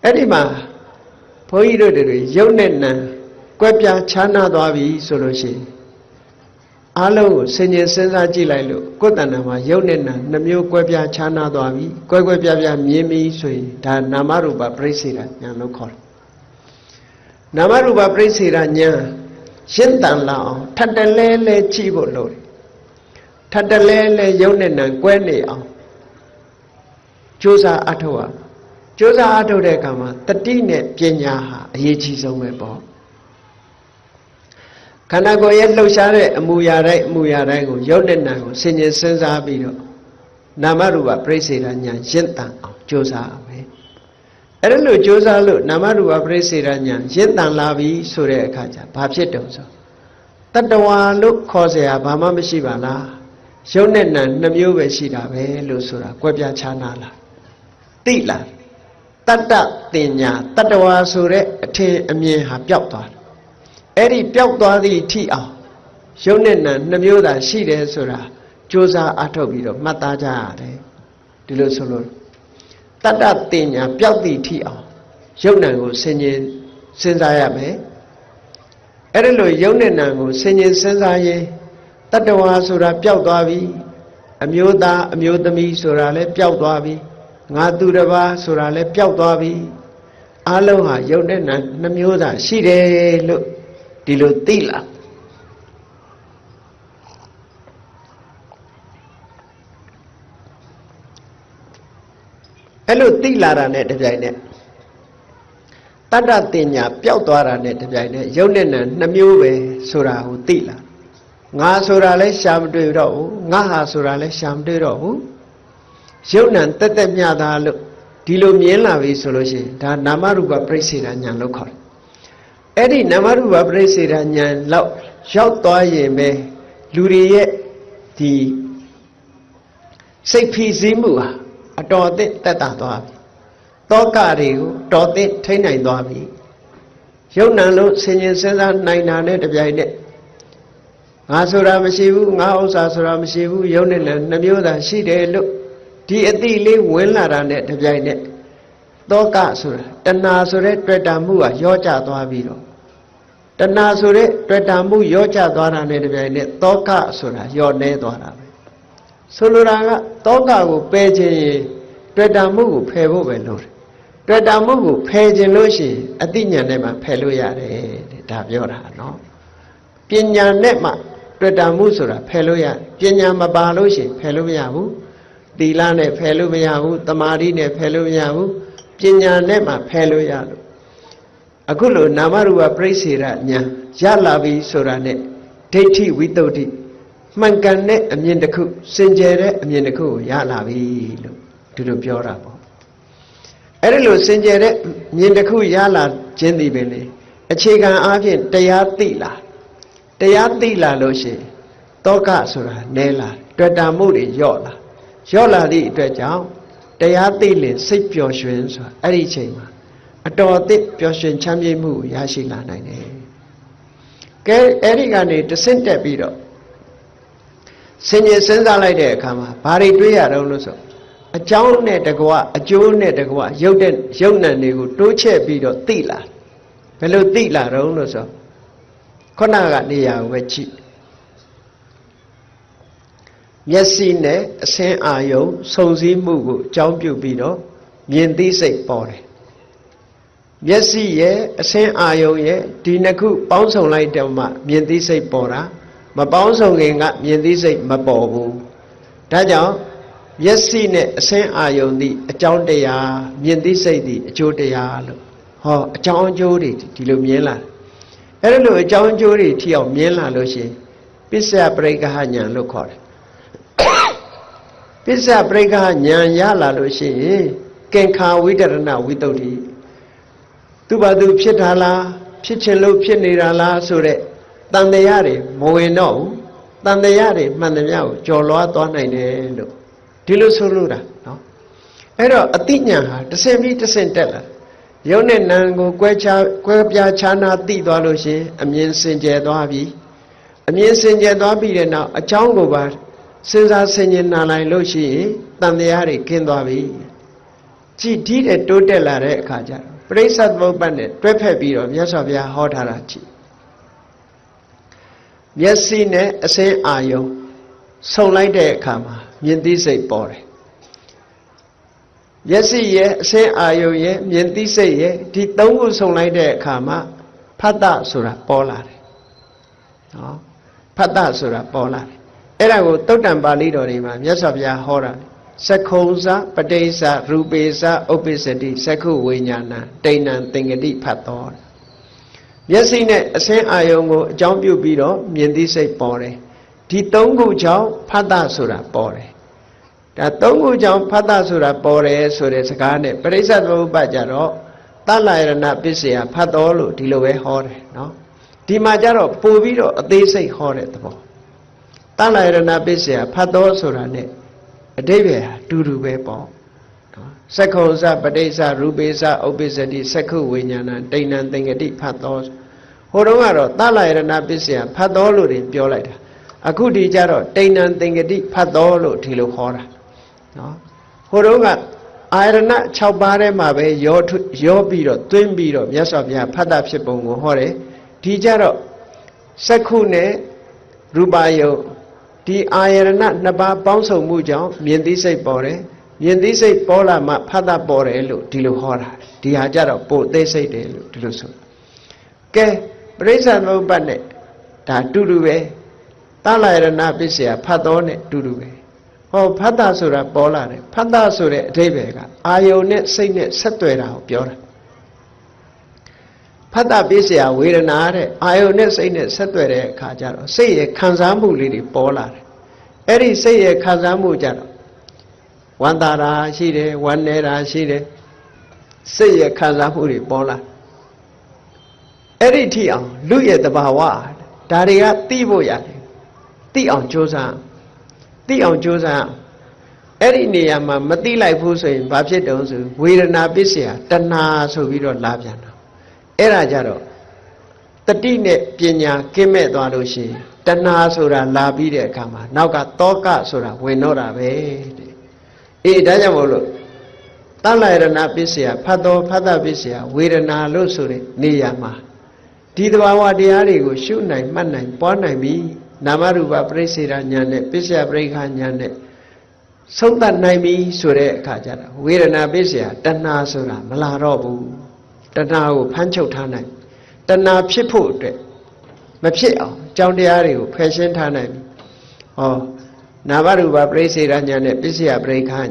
အဲ့ဒီမှာဘုန်းကြီးတို့တွေရုပ်နဲ့နာမ်ကွဲပြားခြားနားသွားပြီဆိုလို့ရှိရင်အားလုံးကိုဆင်ញင်စဉ်းစားကြည့်လိုက်လို့ကိုယ်တဏ္ဍာမှာရုပ်နဲ့နာမ်နှမျိုးကွဲပြားခြားနားသွားပြီကွဲပြားမြင်ပြီဆိုရင်ဒါနာမရူပပရိစ္ဆေဒဉာဏ်လို့ခေါ်တယ်နာမရူပပရိစ္ဆေဒဉာဏ်ရှင်းတန်လာအောင်ထပ်တလဲကြည့်ဖို့လိုတယ်ထပ်တလဲရုပ်နဲ့နာမ်ကွဲနေအောင်ကြိုးစားအထောက်အောင်ကြိုးစားအထုတ်တဲ့အခါမှာတတိနဲ့ပညာဟာအရေးကြီးဆုံးပဲပေါ့ခန္ဓာကိုယ်ရဲ့လှုပ်ရှားတဲ့အမူအရာတိုင်းကိုရုပ်နဲ့နာမ်ကိုဆင်ញင်စဉ်းစားပြီးတော့နာမရူပပရိစ္ဆေဒဉာဏ်ရှင်းတန်အောင်ကြိုးစားရမယ်အဲ့ဒါလို့ကြိုးစားလို့နာမရူပပရိစ္ဆေဒဉာဏ်ရှင်းတန်လာပြီဆိုတဲ့အခါကျဘာဖြစ်တုံဆိုတတ္တဝါလို့ခေါ်เสียဘာမှမရှိပါလားရုပ်နဲ့နာမ်နှမျိုးပဲရှိတာပဲလို့ဆိုတာကွဲပြားခြားနားလားသိလားတတ္တတင်ညာတတ္တဝါဆိုတဲ့အထင်အမြင်ဟာပျောက်သွားတယ်အဲ့ဒီပျောက်သွားသည့်ထိအောင်ရုပ်နဲ့နာမ်နှမျိုးသာရှိတယ်ဆိုတာကြိုးစားအထောက်ပြီးတော့မှတ်သားကြရတယ်ဒီလိုဆိုလို့ တတ္တတင်ညာပျောက်သည့်ထိအောင်ယုတ်နံကိုဆင်ញင်စဉ်းစားရမယ်အဲ့ဒါလို့ယုတ်နဲ့နံကိုဆင်ញင်စဉ်းစားရင်တတ္တဝါဆိုတာပျောက်သွားပြီအမျိုးသားအမျိုးသမီးဆိုတာလည်းပျောက်သွားပြီငါသူတစ်ပါးဆိုတာလည်းပျောက်သွားပြီအလုံးဟာယုတ်နဲ့နံနှမျိုးသာရှိတယ်လို့ဒီလိုသိလာအဲ့လိုသိလာတာနဲ့တပြိုင်နက်တတ္တတင်ညာပျောက်သွားတာနဲ့တပြိုင်နက်ယုတ်နဲ့နံနှမျိုးပဲဆိုတာကိုသိလာငါဆိုတာလည်းရှာမတွေ့တော့ဘူးငါဟာဆိုတာလည်းရှာမတွေ့တော့ဘူးယုတ်နံတက်တက်မြတာလို့ဒီလိုမြင်လာပြီဆိုလို့ရှိရင်ဒါနာမရူပပရိစ္ဆေဒဉာဏ်လို့ခေါ်တယ်အဲ့ဒီနာမရူပပရိစ္ဆေဒဉာဏ်လောက်ရောက်သွားရင်ပဲလူတွေရဲ့ဒီစိတ်ဖိစီးမှုဟာအတော်အသင့်တက်တာသွားပြီတောကတွေကိုတော်သင့်ထိနိုင်သွားပြီယုတ်နံလို့ဆင်ញင်စဉ်းစားနိုင်တာနဲ့တပြိုင်နက်ငါဆိုတာမရှိဘူးငါဥစ္စာဆိုတာမရှိဘူးယုတ်နဲ့လည်းနှမျိုးသာရှိတယ်လို့ဒီအတိလေးဝင်လာတာနဲ့တပြိုင်နက်တောကဆိုတာတဏှာဆိုတဲ့တွေ့တာမှုကရောကျသွားပြီးတော့တဏှာဆိုတဲ့တွေ့တာမှုရောကျသွားတာနဲ့တပြိုင်နက်တောကဆိုတာရောနေသွားတာပဲဆိုလိုတာကတောကကိုပယ်ခြင်းရင်တွေ့တာမှုကိုဖယ်ဖို့ပဲလို့တွေ့တာမှုကိုဖယ်ခြင်းလို့ရှိရင်အတိညာနဲ့မှဖယ်လို့ရတယ်တဲ့ဒါပြောတာနော်ပညာနဲ့မှတွေ့တာမှုဆိုတာဖယ်လို့ရပညာမပါလို့ရှိရင်ဖယ်လို့မရဘူးသီလနဲ့ဖယ်လို့မရဘူးတမာတိနဲ့ဖယ်လို့မရဘူးပညာနဲ့မှဖယ်လို့ရလို့အခုလိုနာမရူပပရိစ္ဆေဒဉာဏ်ရလာပြီဆိုတာနဲ့ဒိဋ္ဌိဝိတ္တုဒ္ဓိမှန်ကန်တဲ့အမြင်တစ်ခုစင်ကြယ်တဲ့အမြင်တစ်ခုကိုရလာပြီလို့ဒီလိုပြောတာပေါ့အဲ့ဒီလိုစင်ကြယ်တဲ့မြင်တစ်ခုရလာခြင်းဒီပဲလေအခြေခံအားဖြင့်တရားသိလာတရားသိလာလို့ရှိရင်တောကဆိုတာနဲလာတွေ့တာမှုတွေညော့လာသည့်အတွက်ကြောင့်တရားသိလင်စိတ်ပျော်ရွှင်ဆိုတာအဲ့ဒီအချိန်မှာအတော်အသင့်ပျော်ရွှင်ချမ်းမြေ့မှုကိုရရှိလာနိုင်တယ်ကဲအဲ့ဒီကနေတဆင့်တက်ပြီးတော့ဆင်ញင်စဉ်းစားလိုက်တဲ့အခါမှာဘာတွေတွေးရတော့လို့ဆိုအကြောင်းနဲ့တကွအကျိုးနဲ့တကွရုပ်နံတွေကိုတိုးချက်ပြီးတော့သိလာဘယ်လိုသိလာတော့လို့ဆိုခုနကနေရာကိုပဲကြည့်မျက်စိနဲ့အဆင်းအာယုံစုံစည်းမှုကိုအကြောင်းပြုပြီးတော့မြင်သိစိတ်ပေါ်တယ်မျက်စိရဲ့အဆင်းအာယုံရဲ့ဒီနှစ်ခုပေါင်းစုံလိုက်တော့မှမြင်သိစိတ်ပေါ်တာမပေါင်းစုံခင်ကမြင်သိစိတ်မပေါ်ဘူးဒါကြောင့်မျက်စိနဲ့အဆင်းအာယုံသည်အကြောင်းတရားမြင်သိစိတ်သည်အကျိုးတရားလို့ဟောအကြောင်းအကျိုးတွေဒီလိုမြင်လာအဲ့လိုအကြောင်းအကျိုးတွေထိအောင်မြင်လာလို့ရှိရင်ပစ္စယပရိက္ခဉာဏ်လို့ခေါ်တယ်ပစ္စယပရိက္ခဉာဏ်ရလာလို့ရှိရင်ကင်္ခာဝိတရဏဝိတ္တုတိသူဘာသူဖြစ်တာလားဖြစ်ချင်လို့ဖြစ်နေတာလားဆိုတဲ့တန်တရားတွေမဝင်တော့ဘူးတန်တရားတွေမှန်သမျှကိုကြော်လွှားသွားနိုင်တယ်လို့ဒီလိုဆိုလို့တာနော်အဲ့တော့အတိညာဟာတစ်ဆင့်ပြီးတစ်ဆင့်တက်လာယုံနဲ့နံကိုကွဲပြားခြားနာသိသွားလို့ရှိရင်အမြင်စင်ကြယ်သွားပြီအမြင်စင်ကြယ်သွားပြီးတဲ့နောက်အကြောင်းကိုပါစဉ်းစားဆင်ခြင်နာလိုက်လို့ရှိရင်တန်တရားတွေကင်းသွားပြီကြည်ဒီတဲ့တိုးတက်လာတဲ့အခါကျတော့ပရိစ္ဆေသမုပ္ပါဒ်နဲ့တွဲဖက်ပြီးတော့မြတ်စွာဘုရားဟောထားတာကြည်မျက်စိနဲ့အဆင်းအာယုံဆုံလိုက်တဲ့အခါမှာမြင်သိစိတ်ပေါ်တယ်မျက်စိရဲ့အဆင်းအာယုံရဲ့မြင်သိစိတ်ရဲ့ဒီသုံးခုဆုံလိုက်တဲ့အခါမှာဖတ်တဆိုတာပေါ်လာတယ်နော်ဖတ်တဆိုတာပေါ်လာတယ်အဲ့ဒါကိုသုတ်တံပါဠိတော်တွေမှာမြတ်စွာဘုရားဟောတာစက္ခုံစပဋိစ္စရူပေစ္စဥပ္ပစ္စတိစက္ခုဝိညာဏတိဏ္ဏသင်္ကတိဖတ်တော်မျက်စိနဲ့အဆင်းအာယုံကိုအကြောင်းပြုပြီးတော့မြင်သိစိတ်ပေါ်တယ်ဒီသုံးခုကြောင့်ဖတ်တဆိုတာပေါ်တယ်ဒါသုံးခုကြောင့်ဖတ်တဆိုတာပေါ်တယ်ဆိုတဲ့စကားနဲ့ပရိစ္ဆေသမုပ္ပါဒ်ကြတော့သလယရဏပစ္စယဖတ်တော်လို့ဒီလိုပဲဟောတယ်နော်ဒီမှာကြတော့ပို့ပြီးတော့အသေးစိတ်ဟောတဲ့သဘောသလယရဏပစ္စယဖတ်တော်ဆိုတာ ਨੇ အတိပ္ပယ်ဟာတူတူပဲပေါ့နော်စက္ခုံစပဋိစ္စရူပေစ္စဥပ္ပစ္စတိစက္ခုဝိညာဏတိဏ္ဏသင်္ကတိဖတ်တော်ဟိုတုန်းကတော့သလယရဏပစ္စယဖတ်တော်လို့ပြောလိုက်တာအခုဒီကြတော့တိဏ္ဏသင်္ကတိဖတ်တော်လို့ဒီလိုခေါ်တာနော်ဟိုတုန်းက အာရဏ6ပါးထဲမှာပဲရောပြီးတော့တွင်းပြီးတော့မြတ်စွာဘုရားဖတ်တာဖြစ်ပုံကိုဟောတယ်ဒီကြတော့စက္ခုနဲ့ရူပယုတ်ဒီအာရဏ2ပါးပေါင်းစုံမှုကြောင့်မြင်သိစိတ်ပေါ်တယ်မြင်သိစိတ်ပေါ်လာမှဖတ်တာပေါ်တယ်လို့ဒီလိုဟောတာဒီဟာကြတော့ပို့သိစိတ်တယ်လို့ဒီလိုဆိုကဲပရိစ္ဆာသမုပ္ပါဒ်နဲ့ဒါတူတူပဲသလယရဏပစ္စယဖတ်တော်နဲ့တူတူပဲဟောဖတ်တာဆိုတာပေါ်လာတယ်ဖတ်တာဆိုတဲ့အဓိပ္ပာယ်ကအာယုန်နဲ့စိတ်နဲ့ဆက်သွယ်တာကိုပြောတာဖတ်တာပစ္စယဝေဒနာတဲ့အာယုန်နဲ့စိတ်နဲ့ဆက်သွယ်တဲ့အခါကျတော့စိတ်ရဲ့ခံစားမှုလေးတွေပေါ်လာတယ်အဲ့ဒီစိတ်ရဲ့ခံစားမှုကြတော့ဝမ်းသာတာရှိတယ်ဝမ်းနည်းတာရှိတယ်စိတ်ရဲ့ခံစားမှုတွေပေါ်လာအဲ့ဒီထိအောင်လူရဲ့တဘာဝဒါတွေကသိဖို့ရတယ်သိအောင်ကြိုးစားသိအောင်ကြိုးစားအဲ့ဒီနေရာမှာမသိလိုက်ဘူးဆိုရင်ဘာဖြစ်တုံးဆိုဝေဒနာပစ္စယတဏှာဆိုပြီးတော့လာပြန်တာအဲ့ဒါကြတော့တတိနဲ့ပညာကင်းမဲ့သွားလို့ရှိရင်တဏှာဆိုတာလာပြီးတဲ့အခါမှာနောက်ကတောကဆိုတာဝင်တော့တာပဲတဲ့အေးဒါကြောင့်မို့လို့သလယရဏပစ္စယဖတ်တော်ဖတ်တာပစ္စယဝေဒနာလို့ဆိုတဲ့နေရာမှာဒီသဘာဝတရားတွေကိုရှုနိုင်မှတ်နိုင်ပွားနိုင်ပြီနာမရူပပရိစ္ဆေဒဉာဏ်နဲ့ပစ္စယပရိက္ခဉာဏ်နဲ့ဆုံးသတ်နိုင်ပြီဆိုတဲ့အခါကျတော့ဝေဒနာပစ္စယတဏှာဆိုတာမလာတော့ဘူးတဏှာကိုဖမ်းချုပ်ထားနိုင်တဏှာဖြစ်ဖို့အတွက်မဖြစ်အောင်ကြောင်းတရားတွေကိုဖယ်ရှင်းထားနိုင်ပြီဟောနာမရူပပရိစ္ဆေဒဉာဏ်နဲ့ပစ္စယပရိက္ခဉာဏ်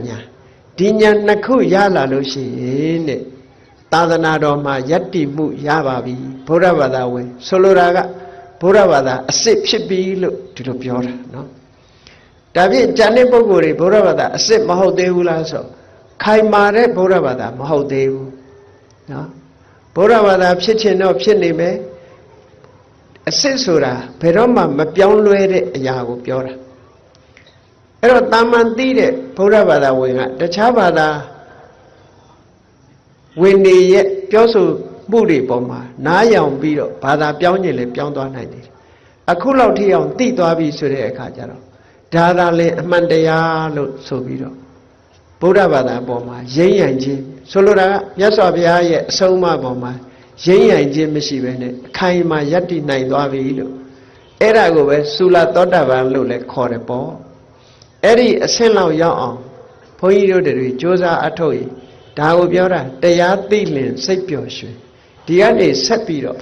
ဒီဉာဏ်နှစ်ခုရလာလို့ရှိရင်တဲ့သာသနာတော်မှာယတ္တိမှုရပါပြီဘုရားဘာသာဝင်ဆိုလိုတာကဘုရားဘာသာအစစ်ဖြစ်ပြီလို့ဒီလိုပြောတာနော်ဒါဖြင့်ဉာဏ်နဲ့ပုဂ္ဂိုလ်တွေဘုရားဘာသာအစစ်မဟုတ်သေးဘူးလားဆိုခိုင်မာတဲ့ဘုရားဘာသာမဟုတ်သေးဘူးနော်ဘုရားဘာသာဖြစ်ခြင်းတော့ဖြစ်နေမယ်အစစ်ဆိုတာဘယ်တော့မှမပြောင်းလဲတဲ့အရာကိုပြောတာအဲ့တော့တာမန်သိတဲ့ဘုရားဘာသာဝင်ကတခြားဘာသာဝင်နေရဲ့ပြောဆိုမှုတွေပေါ်မှာနားယောင်ပြီးတော့ဘာသာပြောင်းခြင်းလည်းပြောင်းသွားနိုင်တယ်အခုလောက်ထိအောင်သိသွားပြီဆိုတဲ့အခါကျတော့ဒါသာလည်းအမှန်တရားလို့ဆိုပြီးတော့ဗုဒ္ဓဘာသာပေါ်မှာရိမ့်ရိုင်ခြင်းဆိုလိုတာကမြတ်စွာဘုရားရဲ့အဆုံးအမပေါ်မှာရိမ့်ရိုင်ခြင်းမရှိဘဲနဲ့အခိုင်အမာယက်တည်နိုင်သွားပြီလို့အဲ့ဒါကိုပဲသုလသောတာပန်လို့လည်းခေါ်တယ်ပေါ့အဲ့ဒီအဆင့်လောက်ရောက်အောင်ဘုန်းကြီးတို့တွေစ조사အထုတ်ရင်ဒါကိုပြောတာတရားသိလင်စိတ်ပျော်ရွှင်ဒီကနေဆက်ပြီးတော့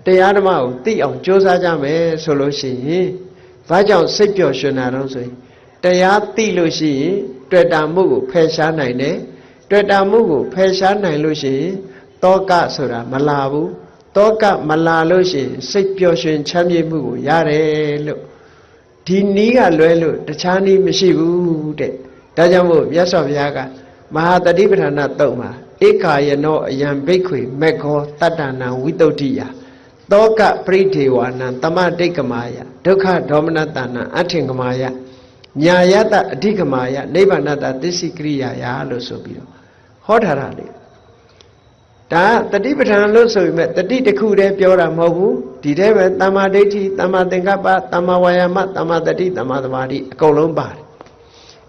တရားဓမ္မကိုသိအောင်ကြိုးစားကြမယ်ဆိုလို့ရှိရင်ဘာကြောင့်စိတ်ပျော်ရွှင်တာတော့ဆိုရင်တရားသိလို့ရှိရင်တွေ့တာမှုကိုဖယ်ရှားနိုင်တယ်တွေ့တာမှုကိုဖယ်ရှားနိုင်လို့ရှိရင်တောကဆိုတာမလာဘူးတောကမလာလို့ရှိရင်စိတ်ပျော်ရွှင်ချမ်းမြေ့မှုကိုရတယ်လို့ဒီနည်းကလွဲလို့တခြားနည်းမရှိဘူးတဲ့ဒါကြောင့်မို့မြတ်စွာဘုရားကမဟာတတိပဋ္ဌာနာတုတ်မှာဧကာယနောအယံဘိက္ခွေမေခောတတ္တနာဝိတုဒ္ဓိယတောကပရိဒေဝနံတမတိတ်ကမာယဒုက္ခဒေါမနတနာအထင်ကမာယညာယတအဓိကမာယနိဗ္ဗာနတသစ္စိကရိယာယလို့ဆိုပြီးတော့ဟောထားတာလေဒါတတိပဋ္ဌာန်လို့ဆိုပေမဲ့တတိတစ်ခုတည်းပြောတာမဟုတ်ဘူးဒီထဲပဲတမ္မာဒိဋ္ဌိတမ္မာသင်္ကပ္ပတမ္မာဝါယာမတမ္မာတတိတမ္မာသမာဓိအကုန်လုံးပါတယ်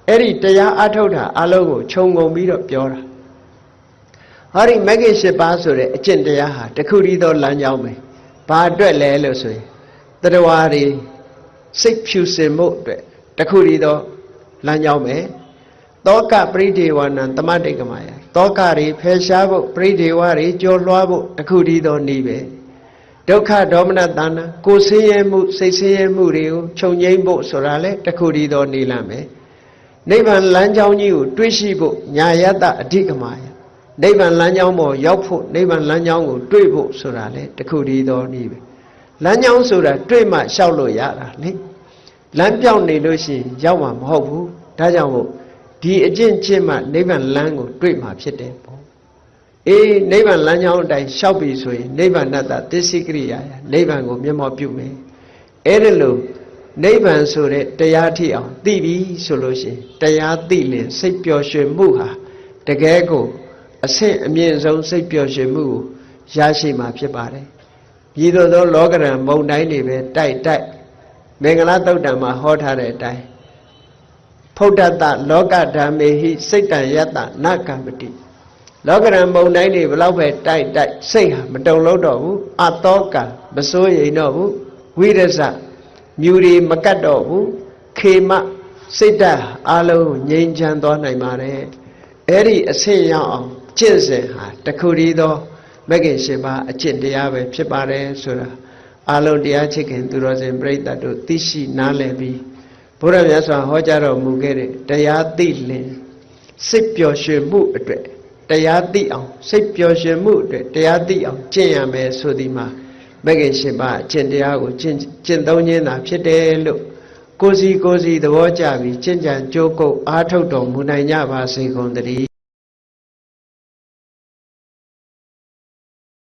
အဲ့ဒီတရားအထုတ်တာအလုံးကိုခြုံငုံပြီးတော့ပြောတာဟောဒီမဂ္ဂင်၈ပါးဆိုတဲ့အကျင့်တရားဟာတခုတည်းသောလမ်းကြောင်းပဲဘာအတွက်လဲလို့ဆိုရင်တတဝါတွေစိတ်ဖြူစင်မှုအတွက်တခုတည်းသောလမ်းကြောင်းပဲတောကပရိဒေဝနံတမတိတ်ကမာယတောကတွေဖယ်ရှားဖို့ပရိဒေဝတွေကြော်လွှားဖို့တခုတည်းသောနည်းပဲဒုက္ခဒေါမနတနာကိုယ်ဆင်းရဲမှုစိတ်ဆင်းရဲမှုတွေကိုခြုံငိမ့်ဖို့ဆိုတာလေတခုတည်းသောနည်းလမ်းပဲနိဗ္ဗာန်လမ်းကြောင်းကြီးကိုတွေးရှိဖို့ညာယတအဓိကမာယနိဗ္ဗာန်လမ်းကြောင်းပေါ်ရောက်ဖို့နိဗ္ဗာန်လမ်းကြောင်းကိုတွေးဖို့ဆိုတာလေတခုတည်းသောနည်းပဲလမ်းကြောင်းဆိုတာတွေးမှလျှောက်လို့ရတာလေလမ်းပြောင်းနေလို့ရှိရင်ရောက်မှာမဟုတ်ဘူးဒါကြောင့်မို့ဒီအကျင့်ချင်းမှနိဗ္ဗာန်လမ်းကိုတွေ့မှာဖြစ်တယ်ပေါ့အေးနိဗ္ဗာန်လမ်းကြောင်းအတိုင်းလျှောက်ပြီဆိုရင်နိဗ္ဗာန်တ္တသစ္စိကရိယာယနိဗ္ဗာန်ကိုမျက်မှောက်ပြုမယ်အဲ့ဒါလို့နိဗ္ဗာန်ဆိုတဲ့တရားထိအောင်သိပြီဆိုလို့ရှိရင်တရားသိရင်စိတ်ပျော်ရွှင်မှုဟာတကယ်ကိုအဆင့်အမြင့်ဆုံးစိတ်ပျော်ရွှင်မှုကိုရရှိမှာဖြစ်ပါတယ်မြည်သောလောကရန်မုန်တိုင်းတွေပဲတိုက်မင်္ဂလာသုတ်တံမှာဟောထားတဲ့အတိုင်းဘ ဖုဒ္ဓတလောကဓမ္မေဟိစိတ်တံယတ္တနကမ္ပတိလောကရန်ပုံတိုင်းတွေဘလောက်ပဲတိုက်စိတ်ဟာမတုံလို့တော့ဘူးအတောကမစိုးရိမ်တော့ဘူးဝိရဇမြူတွေမကတ်တော့ဘူးခေမစိတ်ဓာတ်အလုံးငြိမ်းချမ်းသွားနိုင်ပါတယ်အဲ့ဒီအဆင့်ရောက်အောင်ကျင့်စဉ်ဟာတခုတည်းသောမဂ္ဂင်၈ပါးအကျင့်တရားပဲဖြစ်ပါတယ်ဆိုတာအလုံးတရားချစ်ခင်သူတော်စင်ပြိဿတ်တို့သိရှိနားလည်ပြီးဘုရားမြတ်စွာဟောကြားတော်မူခဲ့တဲ့တရားသိလင်စိတ်ပျော်ရွှင်မှုအတွက်တရားသိအောင်စိတ်ပျော်ရွှင်မှုအတွက်တရားသိအောင်ကျင့်ရမယ်ဆိုဒီမှာမဂ္ဂင်၈ပါးအကျင့်တရားကိုကျင့်သုံးခြင်းသာဖြစ်တယ်လို့ကိုယ်စီသဘောကျပြီးကျင့်ကြံကြိုးကုပ်အားထုတ်တော်မူနိုင်ကြပါစေကုန်သတည်း